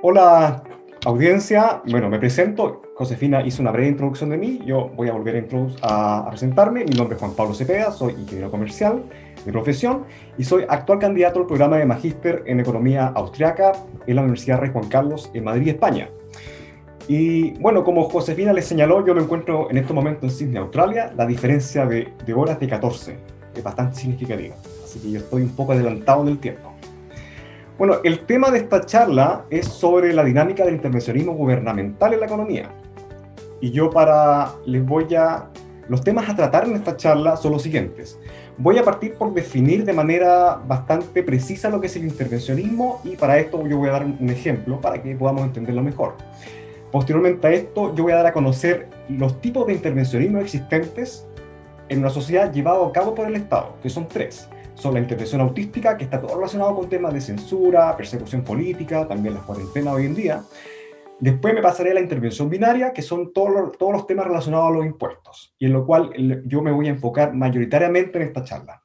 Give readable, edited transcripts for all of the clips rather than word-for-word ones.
Hola, audiencia. Bueno, me presento. Josefina hizo una breve introducción de mí. Yo voy a volver a presentarme. Mi nombre es Juan Pablo Cepeda, soy ingeniero comercial de profesión y soy actual candidato al programa de magíster en economía austriaca en la Universidad Rey Juan Carlos en Madrid, España. Y bueno, como Josefina les señaló, yo me encuentro en estos momentos en Sydney, Australia. La diferencia de horas de 14 es bastante significativa, así que yo estoy un poco adelantado en el tiempo. Bueno, el tema de esta charla es sobre la dinámica del intervencionismo gubernamental en la economía. Y yo los temas a tratar en esta charla son los siguientes. Voy a partir por definir de manera bastante precisa lo que es el intervencionismo y para esto yo voy a dar un ejemplo para que podamos entenderlo mejor. Posteriormente a esto, yo voy a dar a conocer los tipos de intervencionismo existentes en una sociedad llevado a cabo por el Estado, que son tres. Son la intervención autística, que está todo relacionado con temas de censura, persecución política, también las cuarentenas hoy en día. Después me pasaré a la intervención binaria, que son todos los temas relacionados a los impuestos, y en lo cual yo me voy a enfocar mayoritariamente en esta charla.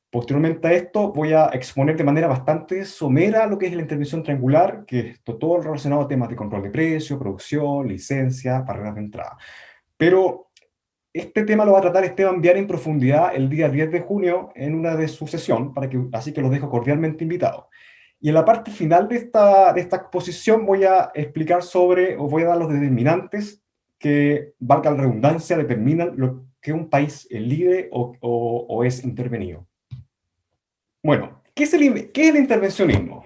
Posteriormente a esto voy a exponer de manera bastante somera lo que es la intervención triangular, que es todo relacionado a temas de control de precio, producción, licencia, barreras de entrada. Pero este tema lo va a tratar Esteban Viana en profundidad el día 10 de junio en una de sus sesiones, así que los dejo cordialmente invitados. Y en la parte final de esta exposición voy a explicar o voy a dar los determinantes que, valga la redundancia, determinan lo que un país es libre o es intervenido. Bueno, ¿qué es el intervencionismo?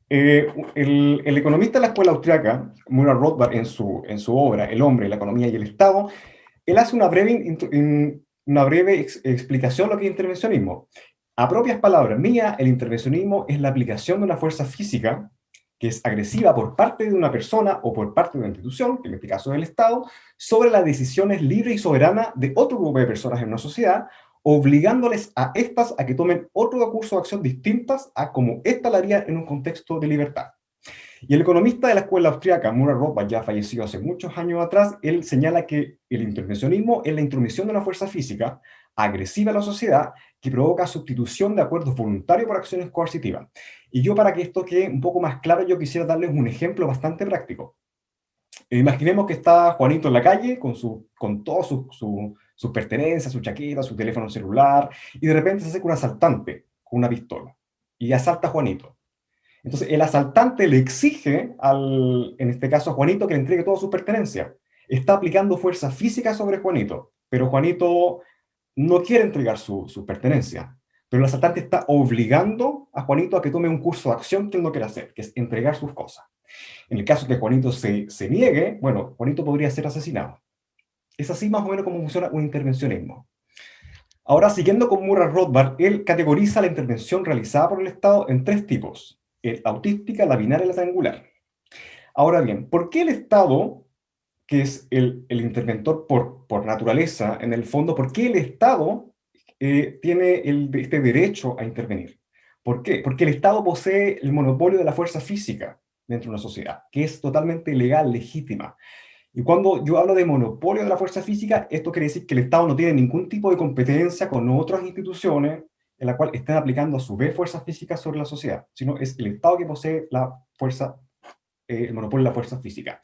El economista de la escuela austriaca, Murat Rothbard, en su obra El hombre, la economía y el Estado, él hace una breve explicación de lo que es intervencionismo. A propias palabras mías, el intervencionismo es la aplicación de una fuerza física que es agresiva por parte de una persona o por parte de una institución, que en este caso es el Estado, sobre las decisiones libres y soberanas de otro grupo de personas en una sociedad, obligándoles a estas a que tomen otro curso de acción distintas a como ésta la haría en un contexto de libertad. Y el economista de la escuela austríaca, Murat Rothbard, ya fallecido hace muchos años atrás, él señala que el intervencionismo es la intromisión de una fuerza física agresiva a la sociedad que provoca sustitución de acuerdos voluntarios por acciones coercitivas. Y yo, para que esto quede un poco más claro, yo quisiera darles un ejemplo bastante práctico. Imaginemos que está Juanito en la calle con todas sus pertenencias, su chaqueta, su teléfono celular, y de repente se acerca un asaltante con una pistola y asalta a Juanito. Entonces, el asaltante le exige, en este caso a Juanito, que le entregue todas sus pertenencias. Está aplicando fuerza física sobre Juanito, pero Juanito no quiere entregar sus pertenencias. Pero el asaltante está obligando a Juanito a que tome un curso de acción que él no quiere hacer, que es entregar sus cosas. En el caso que Juanito se niegue, bueno, Juanito podría ser asesinado. Es así más o menos como funciona un intervencionismo. Ahora, siguiendo con Murray Rothbard, él categoriza la intervención realizada por el Estado en tres tipos: la autística, la binaria y la triangular. Ahora bien, ¿por qué el Estado, que es el interventor por naturaleza, en el fondo, por qué el Estado tiene este derecho a intervenir? ¿Por qué? Porque el Estado posee el monopolio de la fuerza física dentro de una sociedad, que es totalmente legal, legítima. Y cuando yo hablo de monopolio de la fuerza física, esto quiere decir que el Estado no tiene ningún tipo de competencia con otras instituciones en la cual estén aplicando a su vez fuerzas físicas sobre la sociedad, sino es el Estado que posee el monopolio de la fuerza física.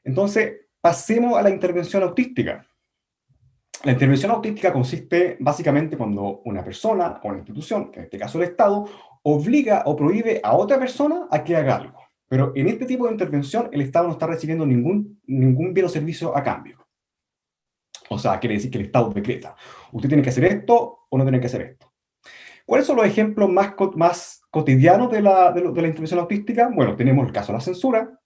Entonces, pasemos a la intervención autística. La intervención autística consiste básicamente cuando una persona o una institución, en este caso el Estado, obliga o prohíbe a otra persona a que haga algo. Pero en este tipo de intervención el Estado no está recibiendo ningún bien o servicio a cambio. O sea, quiere decir que el Estado decreta: usted tiene que hacer esto o no tiene que hacer esto. ¿Cuáles son los ejemplos más cotidianos de la intervención autística? Bueno, tenemos el caso de la censura,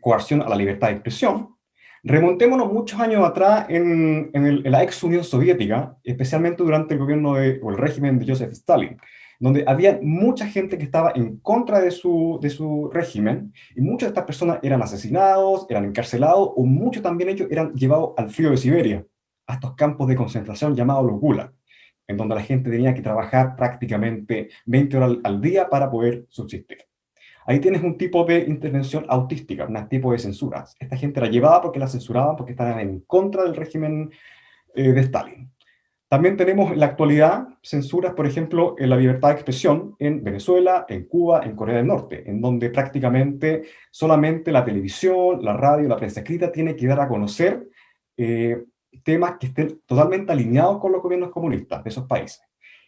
coerción a la libertad de expresión. Remontémonos muchos años atrás en la ex Unión Soviética, especialmente durante el gobierno o el régimen de Joseph Stalin, donde había mucha gente que estaba en contra de su régimen, y muchas de estas personas eran asesinados, eran encarcelados, o muchos también ellos eran llevados al frío de Siberia, a estos campos de concentración llamados los Gulag, en donde la gente tenía que trabajar prácticamente 20 horas al día para poder subsistir. Ahí tienes un tipo de intervención autística, un tipo de censura. Esta gente era llevada porque la censuraban, porque estaban en contra del régimen de Stalin. También tenemos en la actualidad censuras, por ejemplo, en la libertad de expresión en Venezuela, en Cuba, en Corea del Norte, en donde prácticamente solamente la televisión, la radio, la prensa escrita tiene que dar a conocer eh, temas que estén totalmente alineados con los gobiernos comunistas de esos países.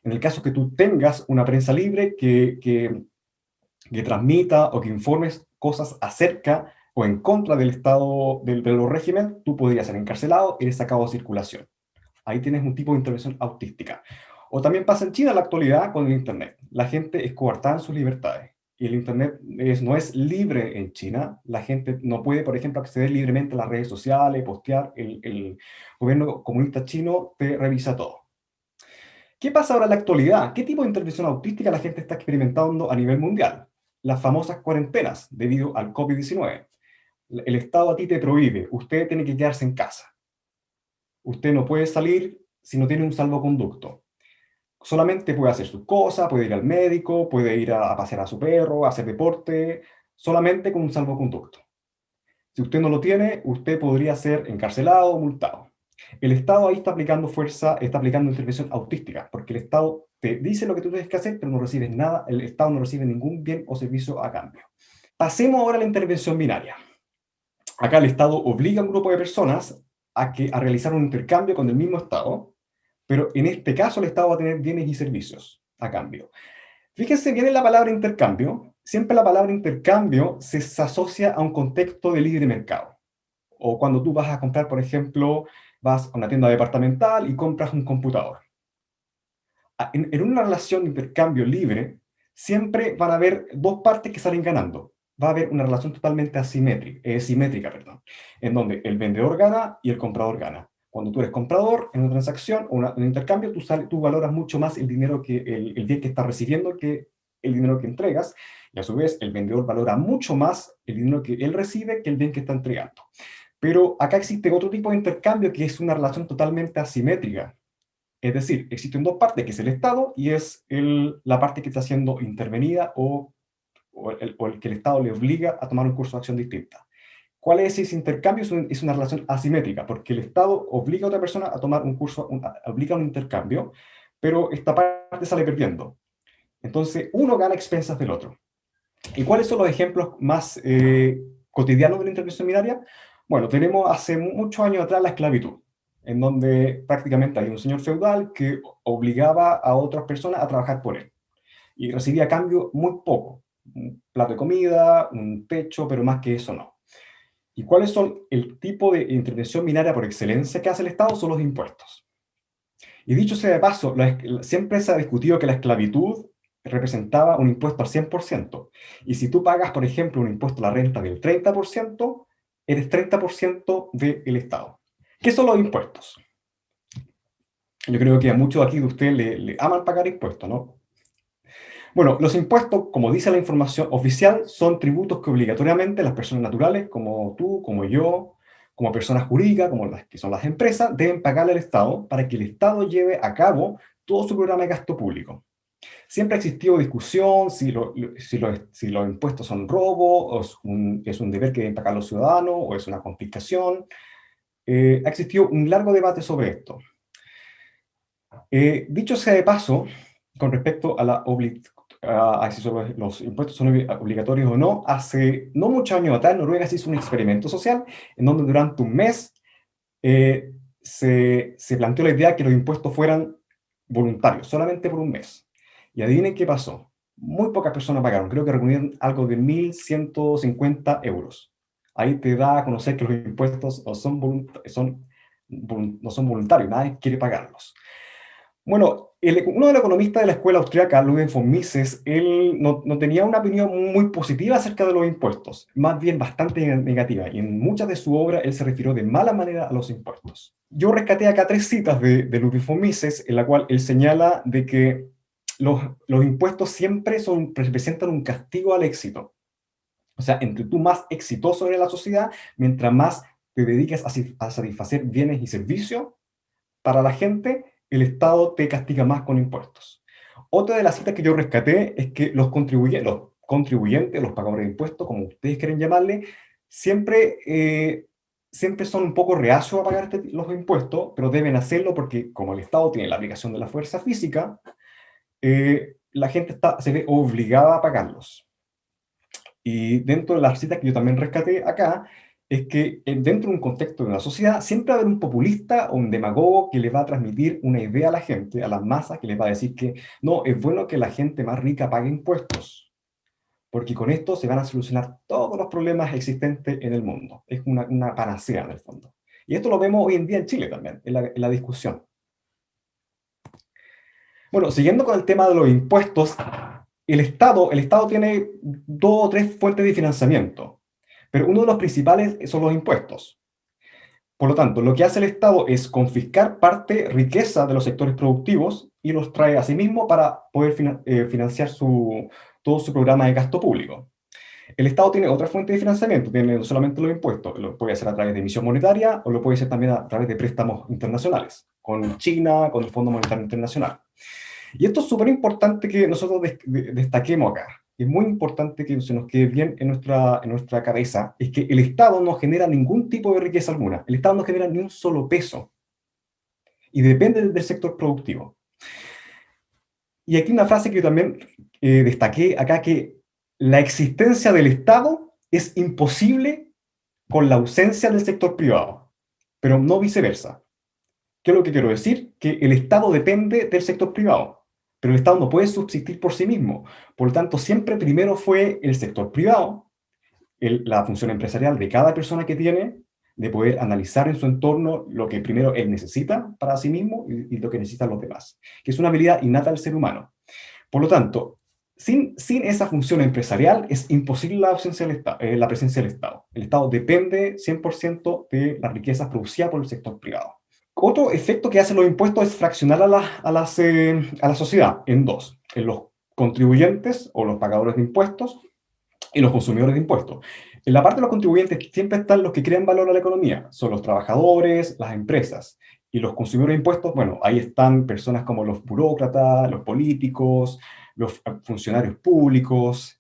En el caso que tú tengas una prensa libre que transmita o que informes cosas acerca o en contra del Estado, de los regímenes, tú podrías ser encarcelado, eres sacado de circulación. Ahí tienes un tipo de intervención autística. O también pasa en China en la actualidad con el Internet. La gente es coartada en sus libertades. Y el Internet no es libre en China. La gente no puede, por ejemplo, acceder libremente a las redes sociales, postear. El gobierno comunista chino te revisa todo. ¿Qué pasa ahora en la actualidad? ¿Qué tipo de intervención autística la gente está experimentando a nivel mundial? Las famosas cuarentenas debido al COVID-19. El Estado a ti te prohíbe, usted tiene que quedarse en casa. Usted no puede salir si no tiene un salvoconducto. Solamente puede hacer sus cosas, puede ir al médico, puede ir a pasear a su perro, a hacer deporte, solamente con un salvoconducto. Si usted no lo tiene, usted podría ser encarcelado o multado. El Estado ahí está aplicando fuerza, está aplicando intervención autística, porque el Estado te dice lo que tú tienes que hacer, pero no recibes nada, el Estado no recibe ningún bien o servicio a cambio. Pasemos ahora a la intervención binaria. Acá el Estado obliga a un grupo de personas a realizar un intercambio con el mismo Estado, pero en este caso el Estado va a tener bienes y servicios a cambio. Fíjense bien en la palabra intercambio. Siempre la palabra intercambio se asocia a un contexto de libre mercado. O cuando tú vas a comprar, por ejemplo, vas a una tienda departamental y compras un computador. En una relación de intercambio libre, siempre van a haber dos partes que salen ganando. Va a haber una relación totalmente simétrica, perdón, en donde el vendedor gana y el comprador gana. Cuando tú eres comprador en una transacción o un intercambio, tú valoras mucho más el dinero el bien que estás recibiendo que el dinero que entregas, y a su vez el vendedor valora mucho más el dinero que él recibe que el bien que está entregando. Pero acá existe otro tipo de intercambio que es una relación totalmente asimétrica. Es decir, existen dos partes, que es el Estado y es la parte que está siendo intervenida o el que el Estado le obliga a tomar un curso de acción distinta. ¿Cuál es ese intercambio? Es una relación asimétrica, porque el Estado obliga a otra persona a tomar un curso, obliga a un intercambio, pero esta parte sale perdiendo. Entonces, uno gana a expensas del otro. ¿Y cuáles son los ejemplos más cotidianos de la intervención binaria? Bueno, tenemos hace muchos años atrás la esclavitud, en donde prácticamente hay un señor feudal que obligaba a otras personas a trabajar por él y recibía a cambio muy poco, un plato de comida, un techo, pero más que eso no. ¿Y cuáles son el tipo de intervención binaria por excelencia que hace el Estado? Son los impuestos. Y dicho sea de paso, siempre se ha discutido que la esclavitud representaba un impuesto al 100%. Y si tú pagas, por ejemplo, un impuesto a la renta del 30%, eres 30% del Estado. ¿Qué son los impuestos? Yo creo que a muchos aquí de ustedes le aman pagar impuestos, ¿no? Bueno, los impuestos, como dice la información oficial, son tributos que obligatoriamente las personas naturales, como tú, como yo, como personas jurídicas, como las que son las empresas, deben pagarle al Estado para que el Estado lleve a cabo todo su programa de gasto público. Siempre ha existido discusión si los impuestos son robo, o es un deber que deben pagar los ciudadanos, o es una confiscación. Ha existido un largo debate sobre esto. Dicho sea de paso, con respecto a si los impuestos son obligatorios o no, hace no muchos años atrás Noruega se hizo un experimento social en donde durante un mes se planteó la idea de que los impuestos fueran voluntarios, solamente por un mes. Y adivinen qué pasó. Muy pocas personas pagaron, creo que reunieron algo de 1.150 euros. Ahí te da a conocer que los impuestos no son voluntarios, nadie quiere pagarlos. Bueno, uno de los economistas de la escuela austríaca, Ludwig von Mises, él no tenía una opinión muy positiva acerca de los impuestos, más bien bastante negativa, y en muchas de su obra él se refirió de mala manera a los impuestos. Yo rescaté acá tres citas de Ludwig von Mises, en la cual él señala de que los impuestos siempre representan un castigo al éxito. O sea, entre tú más exitoso eres en la sociedad, mientras más te dediques a satisfacer bienes y servicios para la gente, el Estado te castiga más con impuestos. Otra de las citas que yo rescaté es que los contribuyentes, los pagadores de impuestos, como ustedes quieren llamarle, siempre siempre son un poco reacios a pagar los impuestos, pero deben hacerlo porque como el Estado tiene la aplicación de la fuerza física, la gente se ve obligada a pagarlos. Y dentro de las citas que yo también rescaté acá, es que dentro de un contexto de una sociedad siempre va a haber un populista o un demagogo que le va a transmitir una idea a la gente, a las masas, que les va a decir que no, es bueno que la gente más rica pague impuestos, porque con esto se van a solucionar todos los problemas existentes en el mundo. Es una panacea en el fondo. Y esto lo vemos hoy en día en Chile también, en la discusión. Bueno, siguiendo con el tema de los impuestos, el Estado tiene dos o tres fuentes de financiamiento, pero uno de los principales son los impuestos. Por lo tanto, lo que hace el Estado es confiscar parte riqueza de los sectores productivos y los trae a sí mismo para poder financiar todo su programa de gasto público. El Estado tiene otra fuente de financiamiento, tiene no solamente los impuestos, lo puede hacer a través de emisión monetaria o lo puede hacer también a través de préstamos internacionales, con China, con el Fondo Monetario Internacional. Y esto es súper importante que nosotros destaquemos acá. Es muy importante que se nos quede bien en nuestra cabeza, es que el Estado no genera ningún tipo de riqueza alguna. El Estado no genera ni un solo peso. Y depende del sector productivo. Y aquí una frase que yo también destaqué acá, que la existencia del Estado es imposible con la ausencia del sector privado, pero no viceversa. ¿Qué es lo que quiero decir? Que el Estado depende del sector privado, pero el Estado no puede subsistir por sí mismo. Por lo tanto, siempre primero fue el sector privado, la función empresarial de cada persona que tiene, de poder analizar en su entorno lo que primero él necesita para sí mismo y lo que necesitan los demás, que es una habilidad innata del ser humano. Por lo tanto, sin esa función empresarial es imposible la presencia del Estado. El Estado depende 100% de las riquezas producidas por el sector privado. Otro efecto que hacen los impuestos es fraccionar a la sociedad en dos, en los contribuyentes o los pagadores de impuestos y los consumidores de impuestos. En la parte de los contribuyentes siempre están los que crean valor a la economía, son los trabajadores, las empresas. Y los consumidores de impuestos, bueno, ahí están personas como los burócratas, los políticos, los funcionarios públicos.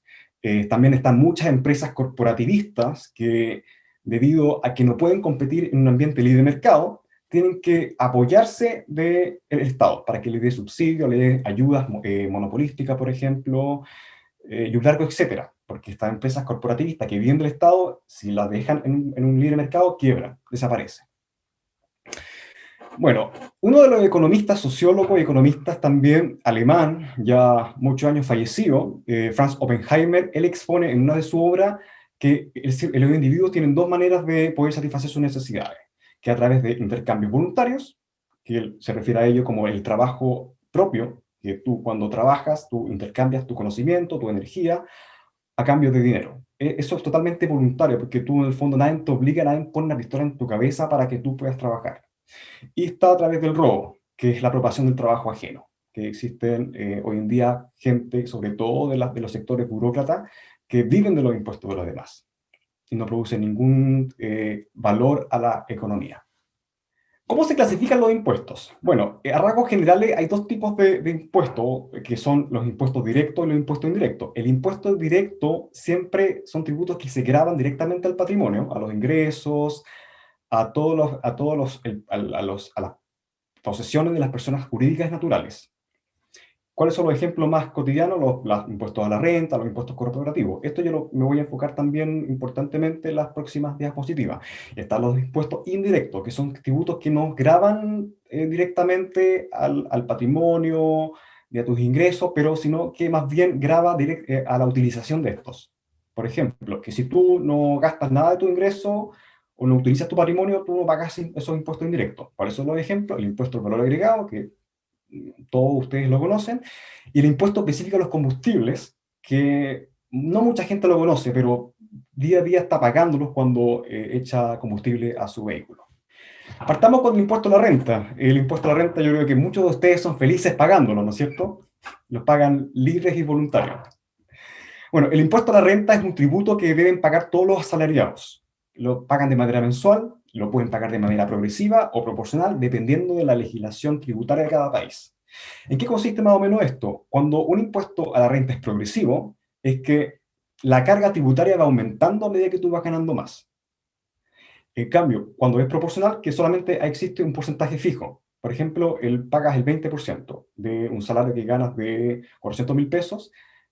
También están muchas empresas corporativistas que, debido a que no pueden competir en un ambiente libre de mercado, tienen que apoyarse del Estado para que les dé subsidio, les dé ayudas monopolísticas, por ejemplo, y un largo etcétera, porque estas empresas corporativistas que viven del Estado, si las dejan en un libre mercado, quiebran, desaparecen. Bueno, uno de los economistas, sociólogos y economistas también alemán, ya muchos años fallecido, Franz Oppenheimer, él expone en una de sus obras que los individuos tienen dos maneras de poder satisfacer sus necesidades, que a través de intercambios voluntarios, que él se refiere a ello como el trabajo propio, que tú cuando trabajas, tú intercambias tu conocimiento, tu energía, a cambio de dinero. Eso es totalmente voluntario, porque tú en el fondo nadie te obliga, nadie pone una pistola en tu cabeza para que tú puedas trabajar. Y está a través del robo, que es la apropiación del trabajo ajeno, que existen hoy en día gente, sobre todo de los sectores burócratas, que viven de los impuestos de los demás y no producen ningún valor a la economía. ¿Cómo se clasifican los impuestos? Bueno, a rasgos generales hay dos tipos de impuestos, que son los impuestos directos y los impuestos indirectos. El impuesto directo siempre son tributos que se graban directamente al patrimonio, a los ingresos, a las posesiones de las personas jurídicas naturales. ¿Cuáles son los ejemplos más cotidianos? Los impuestos a la renta, los impuestos corporativos. Esto yo me voy a enfocar también importantemente en las próximas diapositivas. Están los impuestos indirectos, que son tributos que no graban directamente al patrimonio y a tus ingresos, pero sino que más bien graba a la utilización de estos. Por ejemplo, que si tú no gastas nada de tu ingreso o no utilizas tu patrimonio, tú no pagas esos impuestos indirectos. Por eso los ejemplos, el impuesto al valor agregado, que todos ustedes lo conocen, y el impuesto específico a los combustibles, que no mucha gente lo conoce, pero día a día está pagándolos cuando echa combustible a su vehículo. Partamos con el impuesto a la renta. El impuesto a la renta yo creo que muchos de ustedes son felices pagándolo, ¿no es cierto? Los pagan libres y voluntarios. Bueno, el impuesto a la renta es un tributo que deben pagar todos los asalariados. Lo pagan de manera mensual, lo pueden pagar de manera progresiva o proporcional, dependiendo de la legislación tributaria de cada país. ¿En qué consiste más o menos esto? Cuando un impuesto a la renta es progresivo, es que la carga tributaria va aumentando a medida que tú vas ganando más. En cambio, cuando es proporcional, que solamente existe un porcentaje fijo. Por ejemplo, pagas el 20% de un salario que ganas de 400.000 pesos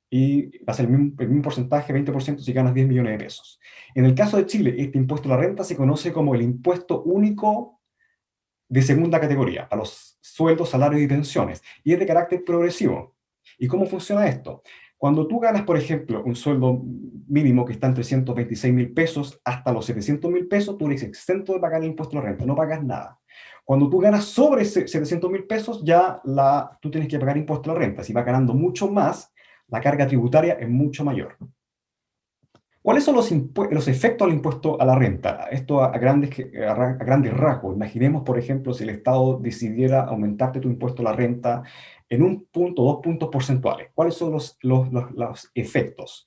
y va a ser el mismo porcentaje, 20% si ganas 10 millones de pesos. En el caso de Chile, este impuesto a la renta se conoce como el impuesto único de segunda categoría, para los sueldos, salarios y pensiones, y es de carácter progresivo. ¿Y cómo funciona esto? Cuando tú ganas, por ejemplo, un sueldo mínimo que está en 326.000 pesos hasta los 700.000 pesos, tú eres exento de pagar el impuesto a la renta, no pagas nada. Cuando tú ganas sobre 700.000 pesos, ya tú tienes que pagar impuesto a la renta. Si vas ganando mucho más, la carga tributaria es mucho mayor. ¿Cuáles son los efectos del impuesto a la renta? Esto a grandes rasgos. Imaginemos, por ejemplo, si el Estado decidiera aumentarte tu impuesto a la renta en 1 punto, 2 puntos porcentuales. ¿Cuáles son los efectos?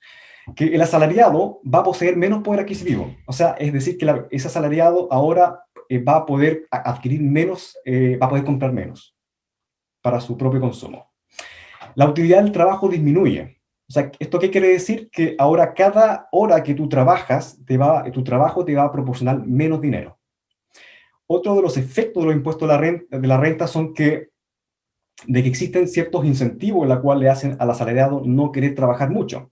Que el asalariado va a poseer menos poder adquisitivo. O sea, es decir, que ese asalariado ahora va a poder adquirir menos, va a poder comprar menos para su propio consumo. La utilidad del trabajo disminuye. O sea, ¿esto qué quiere decir? Que ahora cada hora que tú trabajas, tu trabajo te va a proporcionar menos dinero. Otro de los efectos de los impuestos de la renta son de que existen ciertos incentivos en los cuales le hacen al asalariado no querer trabajar mucho.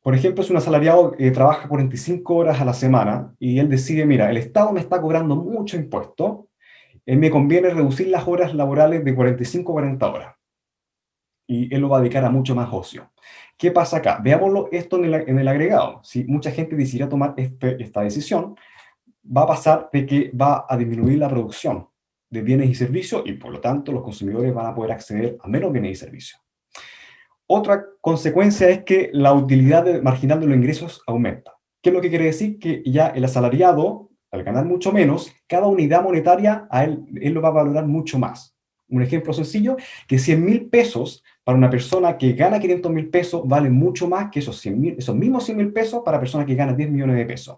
Por ejemplo, si un asalariado trabaja 45 horas a la semana y él decide, mira, el Estado me está cobrando mucho impuesto, me conviene reducir las horas laborales de 45 a 40 horas. Y él lo va a dedicar a mucho más ocio. ¿Qué pasa acá? Veámoslo esto en el agregado. Si mucha gente decidiera tomar esta decisión, va a pasar de que va a disminuir la producción de bienes y servicios y por lo tanto los consumidores van a poder acceder a menos bienes y servicios. Otra consecuencia es que la utilidad marginal de los ingresos aumenta. ¿Qué es lo que quiere decir? Que ya el asalariado, al ganar mucho menos, cada unidad monetaria a él lo va a valorar mucho más. Un ejemplo sencillo, que 100.000 pesos para una persona que gana 500.000 pesos vale mucho más que esos mismos 100.000 pesos para personas que ganan 10 millones de pesos.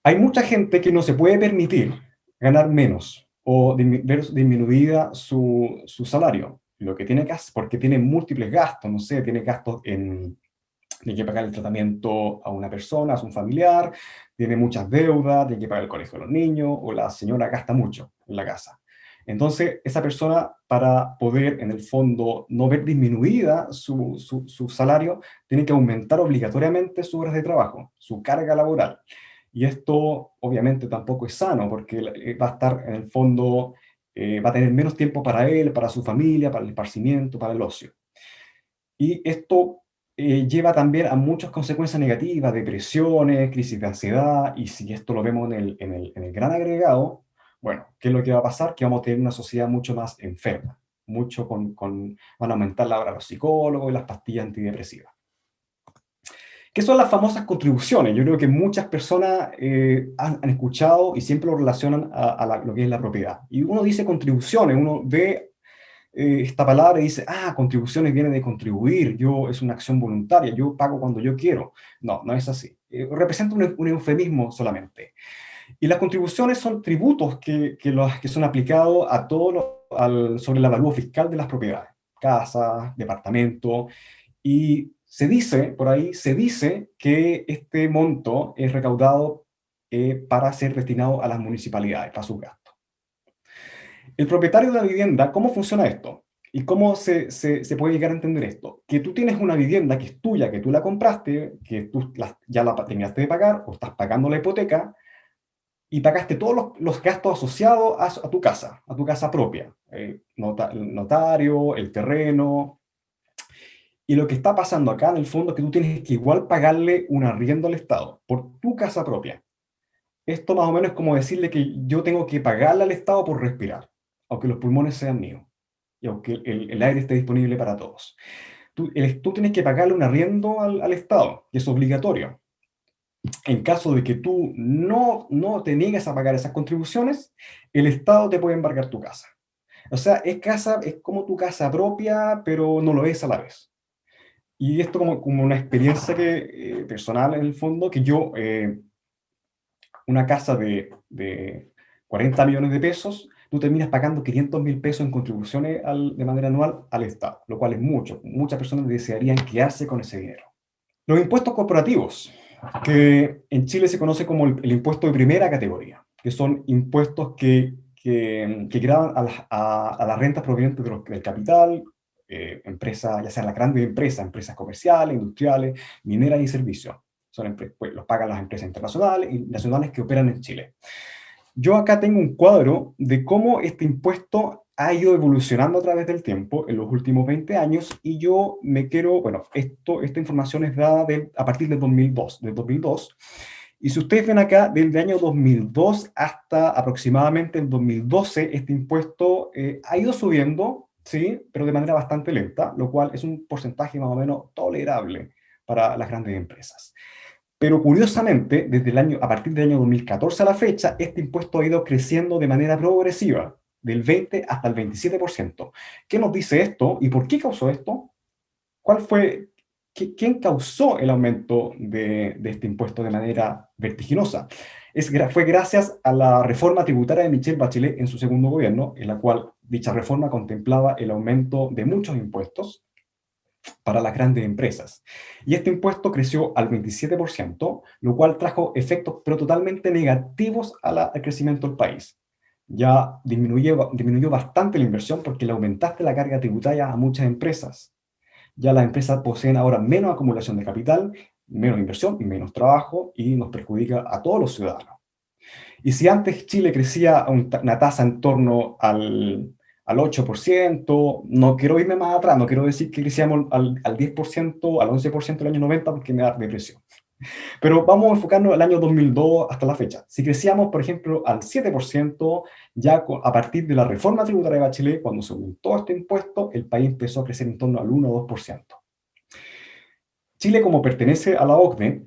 Hay mucha gente que no se puede permitir ganar menos o ver disminuida su salario. Lo que tiene que hacer, porque tiene múltiples gastos, no sé, tiene gastos tiene que pagar el tratamiento a una persona, a un familiar, tiene muchas deudas, tiene que pagar el colegio de los niños, o la señora gasta mucho en la casa. Entonces, esa persona, para poder, en el fondo, no ver disminuida su salario, tiene que aumentar obligatoriamente sus horas de trabajo, su carga laboral. Y esto, obviamente, tampoco es sano, porque va a estar, en el fondo, va a tener menos tiempo para él, para su familia, para el esparcimiento, para el ocio. Y esto lleva también a muchas consecuencias negativas, depresiones, crisis de ansiedad, y si esto lo vemos en el gran agregado, bueno, ¿qué es lo que va a pasar? Que vamos a tener una sociedad mucho más enferma, van a aumentar la hora de los psicólogos y las pastillas antidepresivas. ¿Qué son las famosas contribuciones? Yo creo que muchas personas han escuchado y siempre lo relacionan a lo que es la propiedad. Y uno dice contribuciones, uno ve esta palabra y dice, contribuciones viene de contribuir, es una acción voluntaria, yo pago cuando yo quiero. No, no es así. Representa un eufemismo solamente. Y las contribuciones son tributos que son aplicados a sobre el avalúo fiscal de las propiedades, casas, departamentos, y se dice que este monto es recaudado para ser destinado a las municipalidades, para sus gastos. El propietario de la vivienda, ¿cómo funciona esto? ¿Y cómo se puede llegar a entender esto? Que tú tienes una vivienda que es tuya, que tú la compraste, que tú ya la terminaste de pagar, o estás pagando la hipoteca, y pagaste todos los gastos asociados a tu casa propia. El notario, el terreno. Y lo que está pasando acá, en el fondo, es que tú tienes que igual pagarle un arriendo al Estado por tu casa propia. Esto más o menos es como decirle que yo tengo que pagarle al Estado por respirar, aunque los pulmones sean míos y aunque el aire esté disponible para todos. Tú tienes que pagarle un arriendo al Estado, que es obligatorio. En caso de que tú no te niegues a pagar esas contribuciones, el Estado te puede embargar tu casa. O sea, es como tu casa propia, pero no lo es a la vez. Y esto como una experiencia personal, en el fondo, que una casa de 40 millones de pesos, tú terminas pagando 500.000 pesos en contribuciones de manera anual al Estado, lo cual es mucho. Muchas personas desearían quedarse con ese dinero. Los impuestos corporativos. que en Chile se conoce como el impuesto de primera categoría, que son impuestos que gravan a las rentas provenientes del capital, empresas, ya sean las grandes empresas, empresas comerciales, industriales, mineras y servicios. Pues, los pagan las empresas internacionales y nacionales que operan en Chile. Yo acá tengo un cuadro de cómo este impuesto ha ido evolucionando a través del tiempo en los últimos 20 años y yo me quiero, bueno, esta información es dada a partir del 2002. Y si ustedes ven acá, desde el año 2002 hasta aproximadamente el 2012, este impuesto ha ido subiendo, ¿sí? Pero de manera bastante lenta, lo cual es un porcentaje más o menos tolerable para las grandes empresas. Pero curiosamente, a partir del año 2014 a la fecha, este impuesto ha ido creciendo de manera progresiva, del 20 hasta el 27%. ¿Qué nos dice esto y por qué causó esto? ¿Quién causó el aumento de este impuesto de manera vertiginosa? Fue gracias a la reforma tributaria de Michelle Bachelet en su segundo gobierno, en la cual dicha reforma contemplaba el aumento de muchos impuestos para las grandes empresas. Y este impuesto creció al 27%, lo cual trajo efectos pero totalmente negativos al crecimiento del país. Ya disminuyó bastante la inversión porque le aumentaste la carga tributaria a muchas empresas. Ya las empresas poseen ahora menos acumulación de capital, menos inversión y menos trabajo y nos perjudica a todos los ciudadanos. Y si antes Chile crecía a una tasa en torno al 8%, no quiero irme más atrás, no quiero decir que crecíamos al 10%, al 11% el año 90 porque me da depresión. Pero vamos a enfocarnos al año 2002 hasta la fecha. Si crecíamos, por ejemplo, al 7%, ya a partir de la reforma tributaria de Bachelet, cuando se aumentó este impuesto, el país empezó a crecer en torno al 1 o 2%. Chile, como pertenece a la OCDE,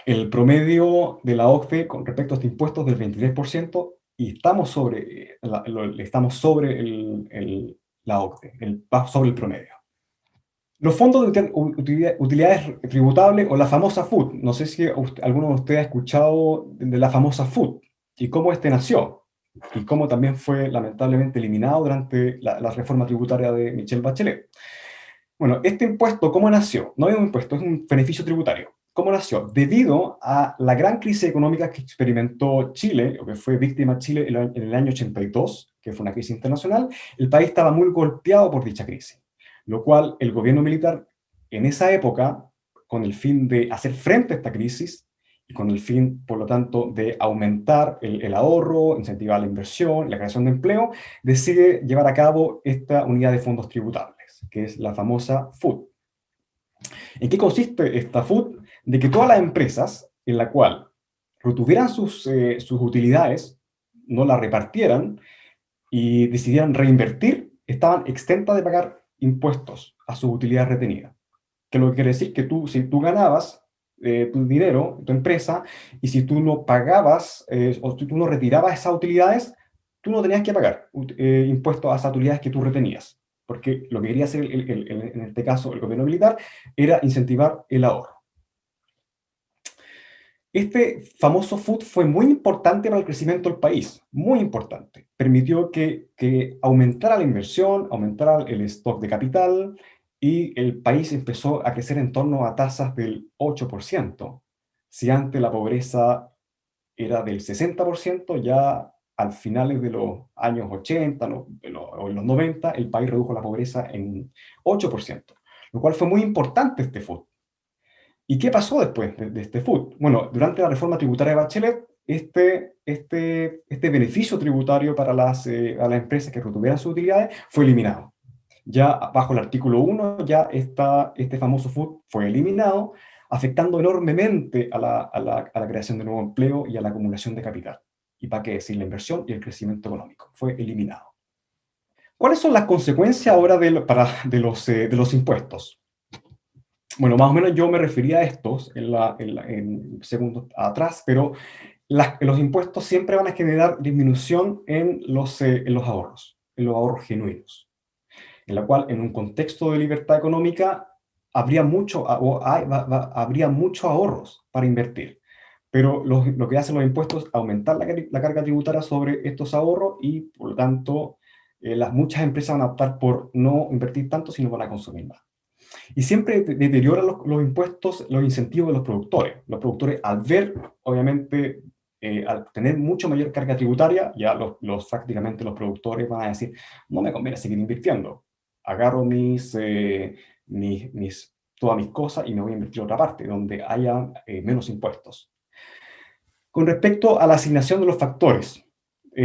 el promedio de la OCDE con respecto a este impuesto es del 23% y estamos sobre la OCDE, sobre el promedio. Los fondos de utilidades tributables o la famosa FUT. No sé si alguno de ustedes ha escuchado de la famosa FUT y cómo este nació y cómo también fue lamentablemente eliminado durante la reforma tributaria de Michelle Bachelet. Bueno, este impuesto, ¿cómo nació? No es un impuesto, es un beneficio tributario. ¿Cómo nació? Debido a la gran crisis económica que experimentó Chile, o que fue víctima Chile en el año 82, que fue una crisis internacional, el país estaba muy golpeado por dicha crisis, lo cual el gobierno militar en esa época, con el fin de hacer frente a esta crisis y con el fin, por lo tanto, de aumentar el ahorro, incentivar la inversión, la creación de empleo, decide llevar a cabo esta unidad de fondos tributables, que es la famosa FUT. ¿En qué consiste esta FUT? De que todas las empresas en la cual retuvieran sus utilidades, no las repartieran y decidieran reinvertir, estaban exentas de pagar impuestos a sus utilidades retenidas. Que lo que quiere decir que si tú ganabas tu dinero, tu empresa, y si tú no pagabas o si tú no retirabas esas utilidades, tú no tenías que pagar impuestos a esas utilidades que tú retenías. Porque lo que quería hacer en este caso el gobierno militar era incentivar el ahorro. Este famoso FUT fue muy importante para el crecimiento del país, muy importante. Permitió que aumentara la inversión, aumentara el stock de capital y el país empezó a crecer en torno a tasas del 8%. Si antes la pobreza era del 60%, ya al finales de los años 80 o en los 90, el país redujo la pobreza en 8%, lo cual fue muy importante este FUT. ¿Y qué pasó después de este FUT? Bueno, durante la reforma tributaria de Bachelet, este beneficio tributario para las empresas que retuvieran sus utilidades fue eliminado. Ya bajo el artículo 1, ya este famoso FUT fue eliminado, afectando enormemente a la creación de nuevo empleo y a la acumulación de capital. ¿Y para qué decir? La inversión y el crecimiento económico. Fue eliminado. ¿Cuáles son las consecuencias ahora de los impuestos? Bueno, más o menos yo me refería a estos en segundos atrás, pero los impuestos siempre van a generar disminución en los ahorros genuinos, en la cual en un contexto de libertad económica habría habría muchos ahorros para invertir. Pero lo que hacen los impuestos es aumentar la carga tributaria sobre estos ahorros y, por lo tanto, muchas empresas van a optar por no invertir tanto, sino van a consumir más. Y siempre deteriora los impuestos, los incentivos de los productores. Los productores, al ver, obviamente, al tener mucho mayor carga tributaria, ya prácticamente los productores van a decir, no me conviene seguir invirtiendo. Agarro todas mis cosas y me voy a invertir en otra parte, donde haya menos impuestos. Con respecto a la asignación de los factores,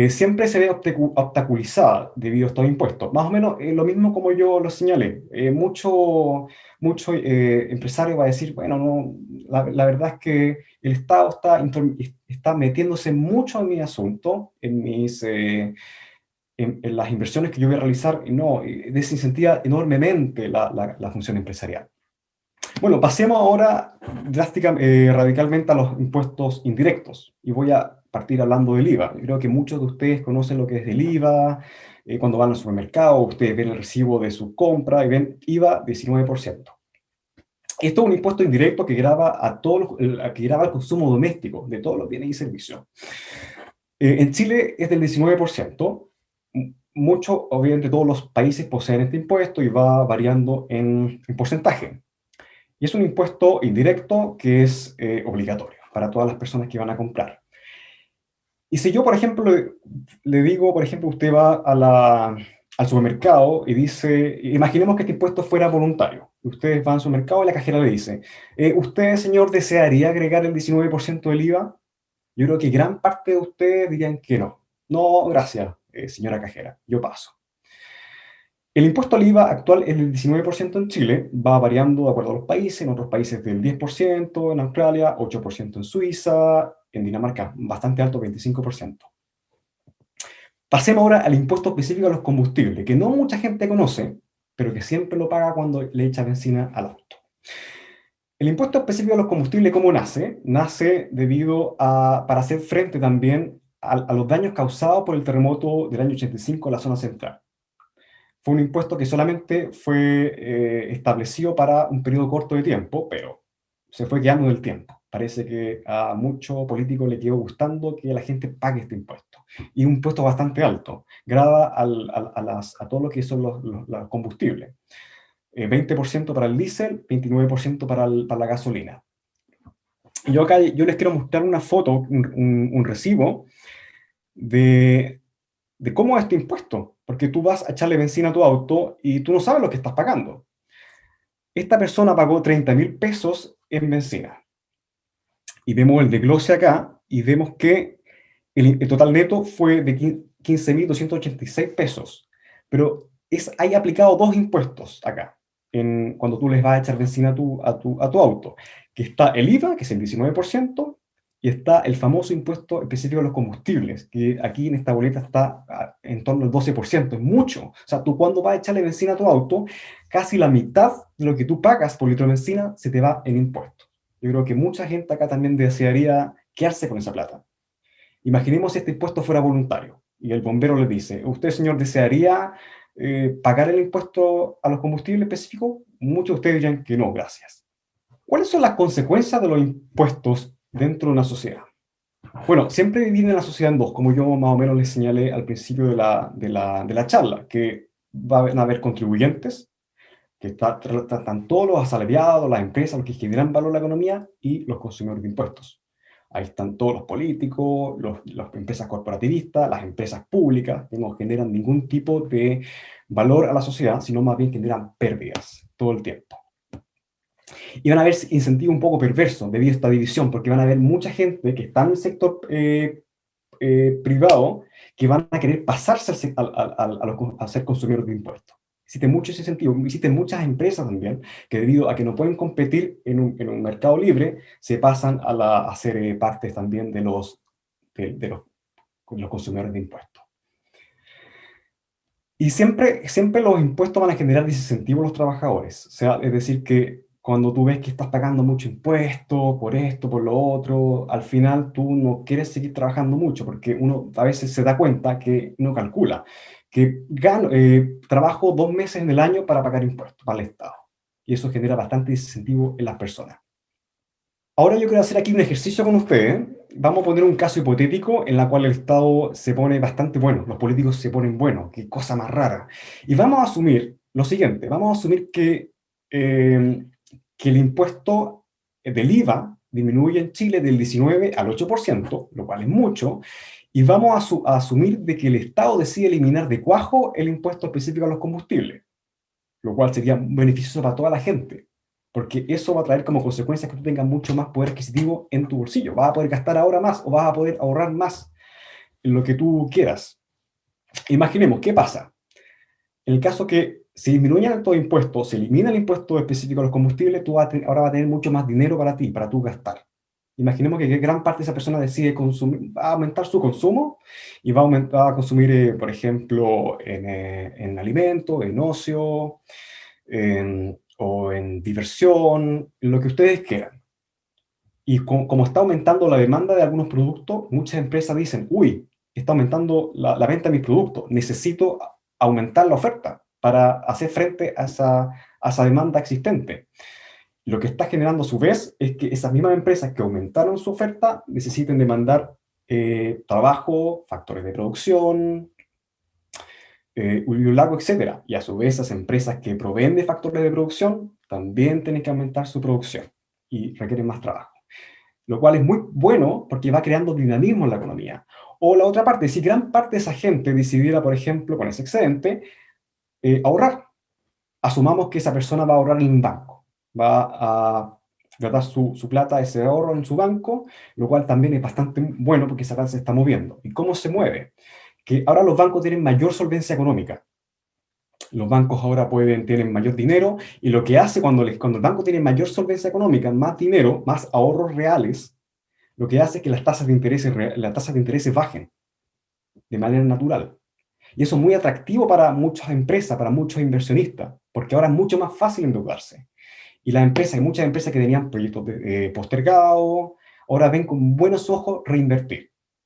siempre se ve obstaculizada debido a estos impuestos. Más o menos lo mismo como yo lo señalé. Mucho empresario va a decir, bueno, no, la verdad es que el Estado está metiéndose mucho en mi asunto, en las inversiones que yo voy a realizar, y no, desincentiva enormemente la función empresarial. Bueno, pasemos ahora radicalmente a los impuestos indirectos. Y voy a partir hablando del IVA. Yo creo que muchos de ustedes conocen lo que es el IVA. Cuando van al supermercado, ustedes ven el recibo de su compra y ven IVA 19%. Esto es un impuesto indirecto que grava que grava el consumo doméstico de todos los bienes y servicios. En Chile es del 19%. Obviamente todos los países poseen este impuesto y va variando en porcentaje. Y es un impuesto indirecto que es obligatorio para todas las personas que van a comprar. Y si yo, por ejemplo, le digo, por ejemplo, usted va al supermercado y dice, imaginemos que este impuesto fuera voluntario. Ustedes van al supermercado y la cajera le dice, ¿usted, señor, desearía agregar el 19% del IVA? Yo creo que gran parte de ustedes dirían que no. No, gracias, señora cajera, yo paso. El impuesto al IVA actual es del 19% en Chile, va variando de acuerdo a los países, en otros países del 10%, en Australia, 8% en Suiza, en Dinamarca bastante alto, 25%. Pasemos ahora al impuesto específico a los combustibles, que no mucha gente conoce, pero que siempre lo paga cuando le echa benzina al auto. El impuesto específico a los combustibles, ¿cómo nace? Nace para hacer frente también a los daños causados por el terremoto del año 85 en la zona central. Fue un impuesto que solamente fue establecido para un periodo corto de tiempo, pero se fue quedando en el tiempo. Parece que a muchos políticos le quedó gustando que la gente pague este impuesto. Y un impuesto bastante alto, grava a todo lo que son los combustibles. 20% para el diésel, 29% para la gasolina. Y yo les quiero mostrar una foto, un recibo de cómo es este impuesto, porque tú vas a echarle benzina a tu auto y tú no sabes lo que estás pagando. Esta persona pagó 30.000 pesos en benzina. Y vemos el desglose acá y vemos que el total neto fue de 15.286 pesos. Pero hay aplicado dos impuestos acá, cuando tú les vas a echar benzina a tu auto, que está el IVA, que es el 19%, y está el famoso impuesto específico de los combustibles, que aquí en esta boleta está en torno al 12%, es mucho. O sea, tú cuando vas a echarle benzina a tu auto, casi la mitad de lo que tú pagas por litro de benzina se te va en impuestos. Yo creo que mucha gente acá también desearía quedarse con esa plata. Imaginemos si este impuesto fuera voluntario y el bombero le dice, ¿usted, señor, desearía pagar el impuesto a los combustibles específicos? Muchos de ustedes dirían que no, gracias. ¿Cuáles son las consecuencias de los impuestos dentro de una sociedad? Bueno, siempre dividen a la sociedad en dos, como yo más o menos les señalé al principio de la charla, que van a haber contribuyentes, que están todos los asalariados, las empresas, los que generan valor a la economía, y los consumidores de impuestos. Ahí están todos los políticos, las empresas corporativistas, las empresas públicas, que no generan ningún tipo de valor a la sociedad, sino más bien generan pérdidas todo el tiempo. Y van a haber incentivos un poco perversos debido a esta división, porque van a haber mucha gente que está en el sector privado que van a querer pasarse a ser consumidores de impuestos. Existe mucho ese sentido. Existen muchas empresas también que debido a que no pueden competir en un mercado libre, se pasan a ser partes también de los consumidores de impuestos. Y siempre los impuestos van a generar desincentivos a los trabajadores. O sea, es decir, que cuando tú ves que estás pagando mucho impuesto por esto, por lo otro, al final tú no quieres seguir trabajando mucho porque uno a veces se da cuenta que no calcula, que trabajo 2 meses en el año para pagar impuestos para el Estado. Y eso genera bastante desincentivo en las personas. Ahora yo quiero hacer aquí un ejercicio con ustedes. Vamos a poner un caso hipotético en la cual el Estado se pone bastante bueno, los políticos se ponen buenos, qué cosa más rara. Y vamos a asumir lo siguiente, vamos a asumir que que el impuesto del IVA disminuye en Chile del 19 al 8%, lo cual es mucho, y vamos a asumir de que el Estado decide eliminar de cuajo el impuesto específico a los combustibles, lo cual sería beneficioso para toda la gente, porque eso va a traer como consecuencia que tú tengas mucho más poder adquisitivo en tu bolsillo. Vas a poder gastar ahora más o vas a poder ahorrar más en lo que tú quieras. Imaginemos, ¿qué pasa? En el caso que se disminuyan estos impuestos, se elimina el impuesto específico a los combustibles, ahora vas a tener mucho más dinero para ti, para tú gastar. Imaginemos que gran parte de esa persona decide consumir, va a aumentar su consumo y va a consumir, por ejemplo, en alimentos, en ocio, o en diversión, en lo que ustedes quieran. Y como está aumentando la demanda de algunos productos, muchas empresas dicen, uy, está aumentando la venta de mis productos, necesito aumentar la oferta para hacer frente a esa demanda existente. Lo que está generando a su vez es que esas mismas empresas que aumentaron su oferta necesiten demandar trabajo, factores de producción, y un largo etcétera. Y a su vez esas empresas que proveen de factores de producción también tienen que aumentar su producción y requieren más trabajo, lo cual es muy bueno porque va creando dinamismo en la economía. O la otra parte, si gran parte de esa gente decidiera, por ejemplo, con ese excedente, ahorrar. Asumamos que esa persona va a ahorrar en un banco, va a guardar su plata, ese ahorro en su banco, lo cual también es bastante bueno porque esa plata se está moviendo. ¿Y cómo se mueve? Que ahora los bancos tienen mayor solvencia económica. Los bancos ahora tienen mayor dinero, y lo que hace cuando el banco tiene mayor solvencia económica, más dinero, más ahorros reales, lo que hace es que las tasas de interés bajen de manera natural. Y eso es muy atractivo para muchas empresas, para muchos inversionistas, porque ahora es mucho más fácil endeudarse. Y hay muchas empresas que tenían proyectos postergados, ahora ven con buenos ojos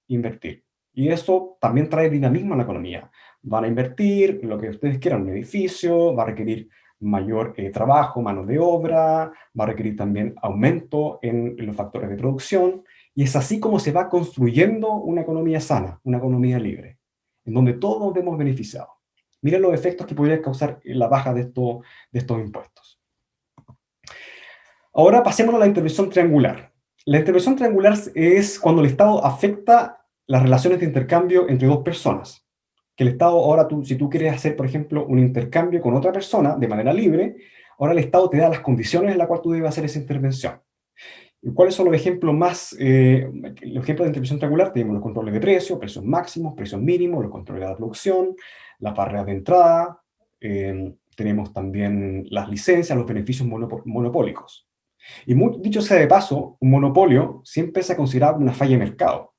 invertir. Y eso también trae dinamismo a la economía. Van a invertir en lo que ustedes quieran, un edificio, va a requerir mayor trabajo, mano de obra, va a requerir también aumento en los factores de producción, y es así como se va construyendo una economía sana, una economía libre, en donde todos nos vemos beneficiados. Miren los efectos que podría causar la baja de estos impuestos. Ahora pasemos a la intervención triangular. La intervención triangular es cuando el Estado afecta las relaciones de intercambio entre dos personas. Que el Estado, ahora si tú quieres hacer, por ejemplo, un intercambio con otra persona de manera libre, ahora el Estado te da las condiciones en las cuales tú debes hacer esa intervención. ¿Y cuáles son los ejemplos los ejemplos de intervención triangular? Tenemos los controles de precios máximos, precios mínimos, los controles de la producción, las barreras de entrada, tenemos también las licencias, los beneficios monopólicos. Y dicho sea de paso, un monopolio siempre se ha considerado una falla de mercado.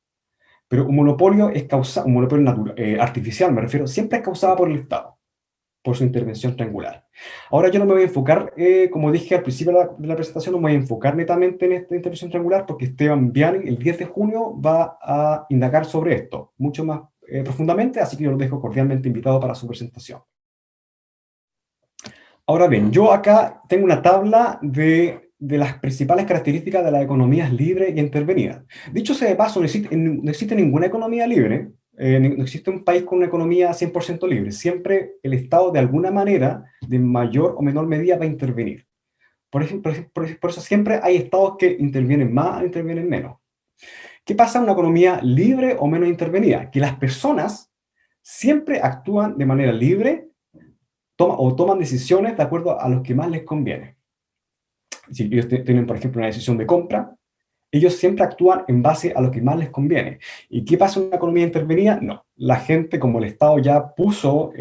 Pero un monopolio artificial, me refiero, siempre es causado por el Estado, por su intervención triangular. Ahora yo no me voy a enfocar, como dije al principio de la presentación, no me voy a enfocar netamente en esta intervención triangular, porque Esteban Viani el 10 de junio va a indagar sobre esto mucho más profundamente, así que yo lo dejo cordialmente invitado para su presentación. Ahora bien, yo acá tengo una tabla de las principales características de las economías libres y intervenidas. Dicho sea de paso, no existe ninguna economía libre, no existe un país con una economía 100% libre. Siempre el Estado, de alguna manera, de mayor o menor medida, va a intervenir. Por eso siempre hay estados que intervienen más o intervienen menos. ¿Qué pasa en una economía libre o menos intervenida? Que las personas siempre actúan de manera libre toman decisiones de acuerdo a lo que más les conviene. Si ellos tienen, por ejemplo, una decisión de compra, ellos siempre actúan en base a lo que más les conviene. ¿Y qué pasa en una economía intervenida? No. La gente, como el Estado ya puso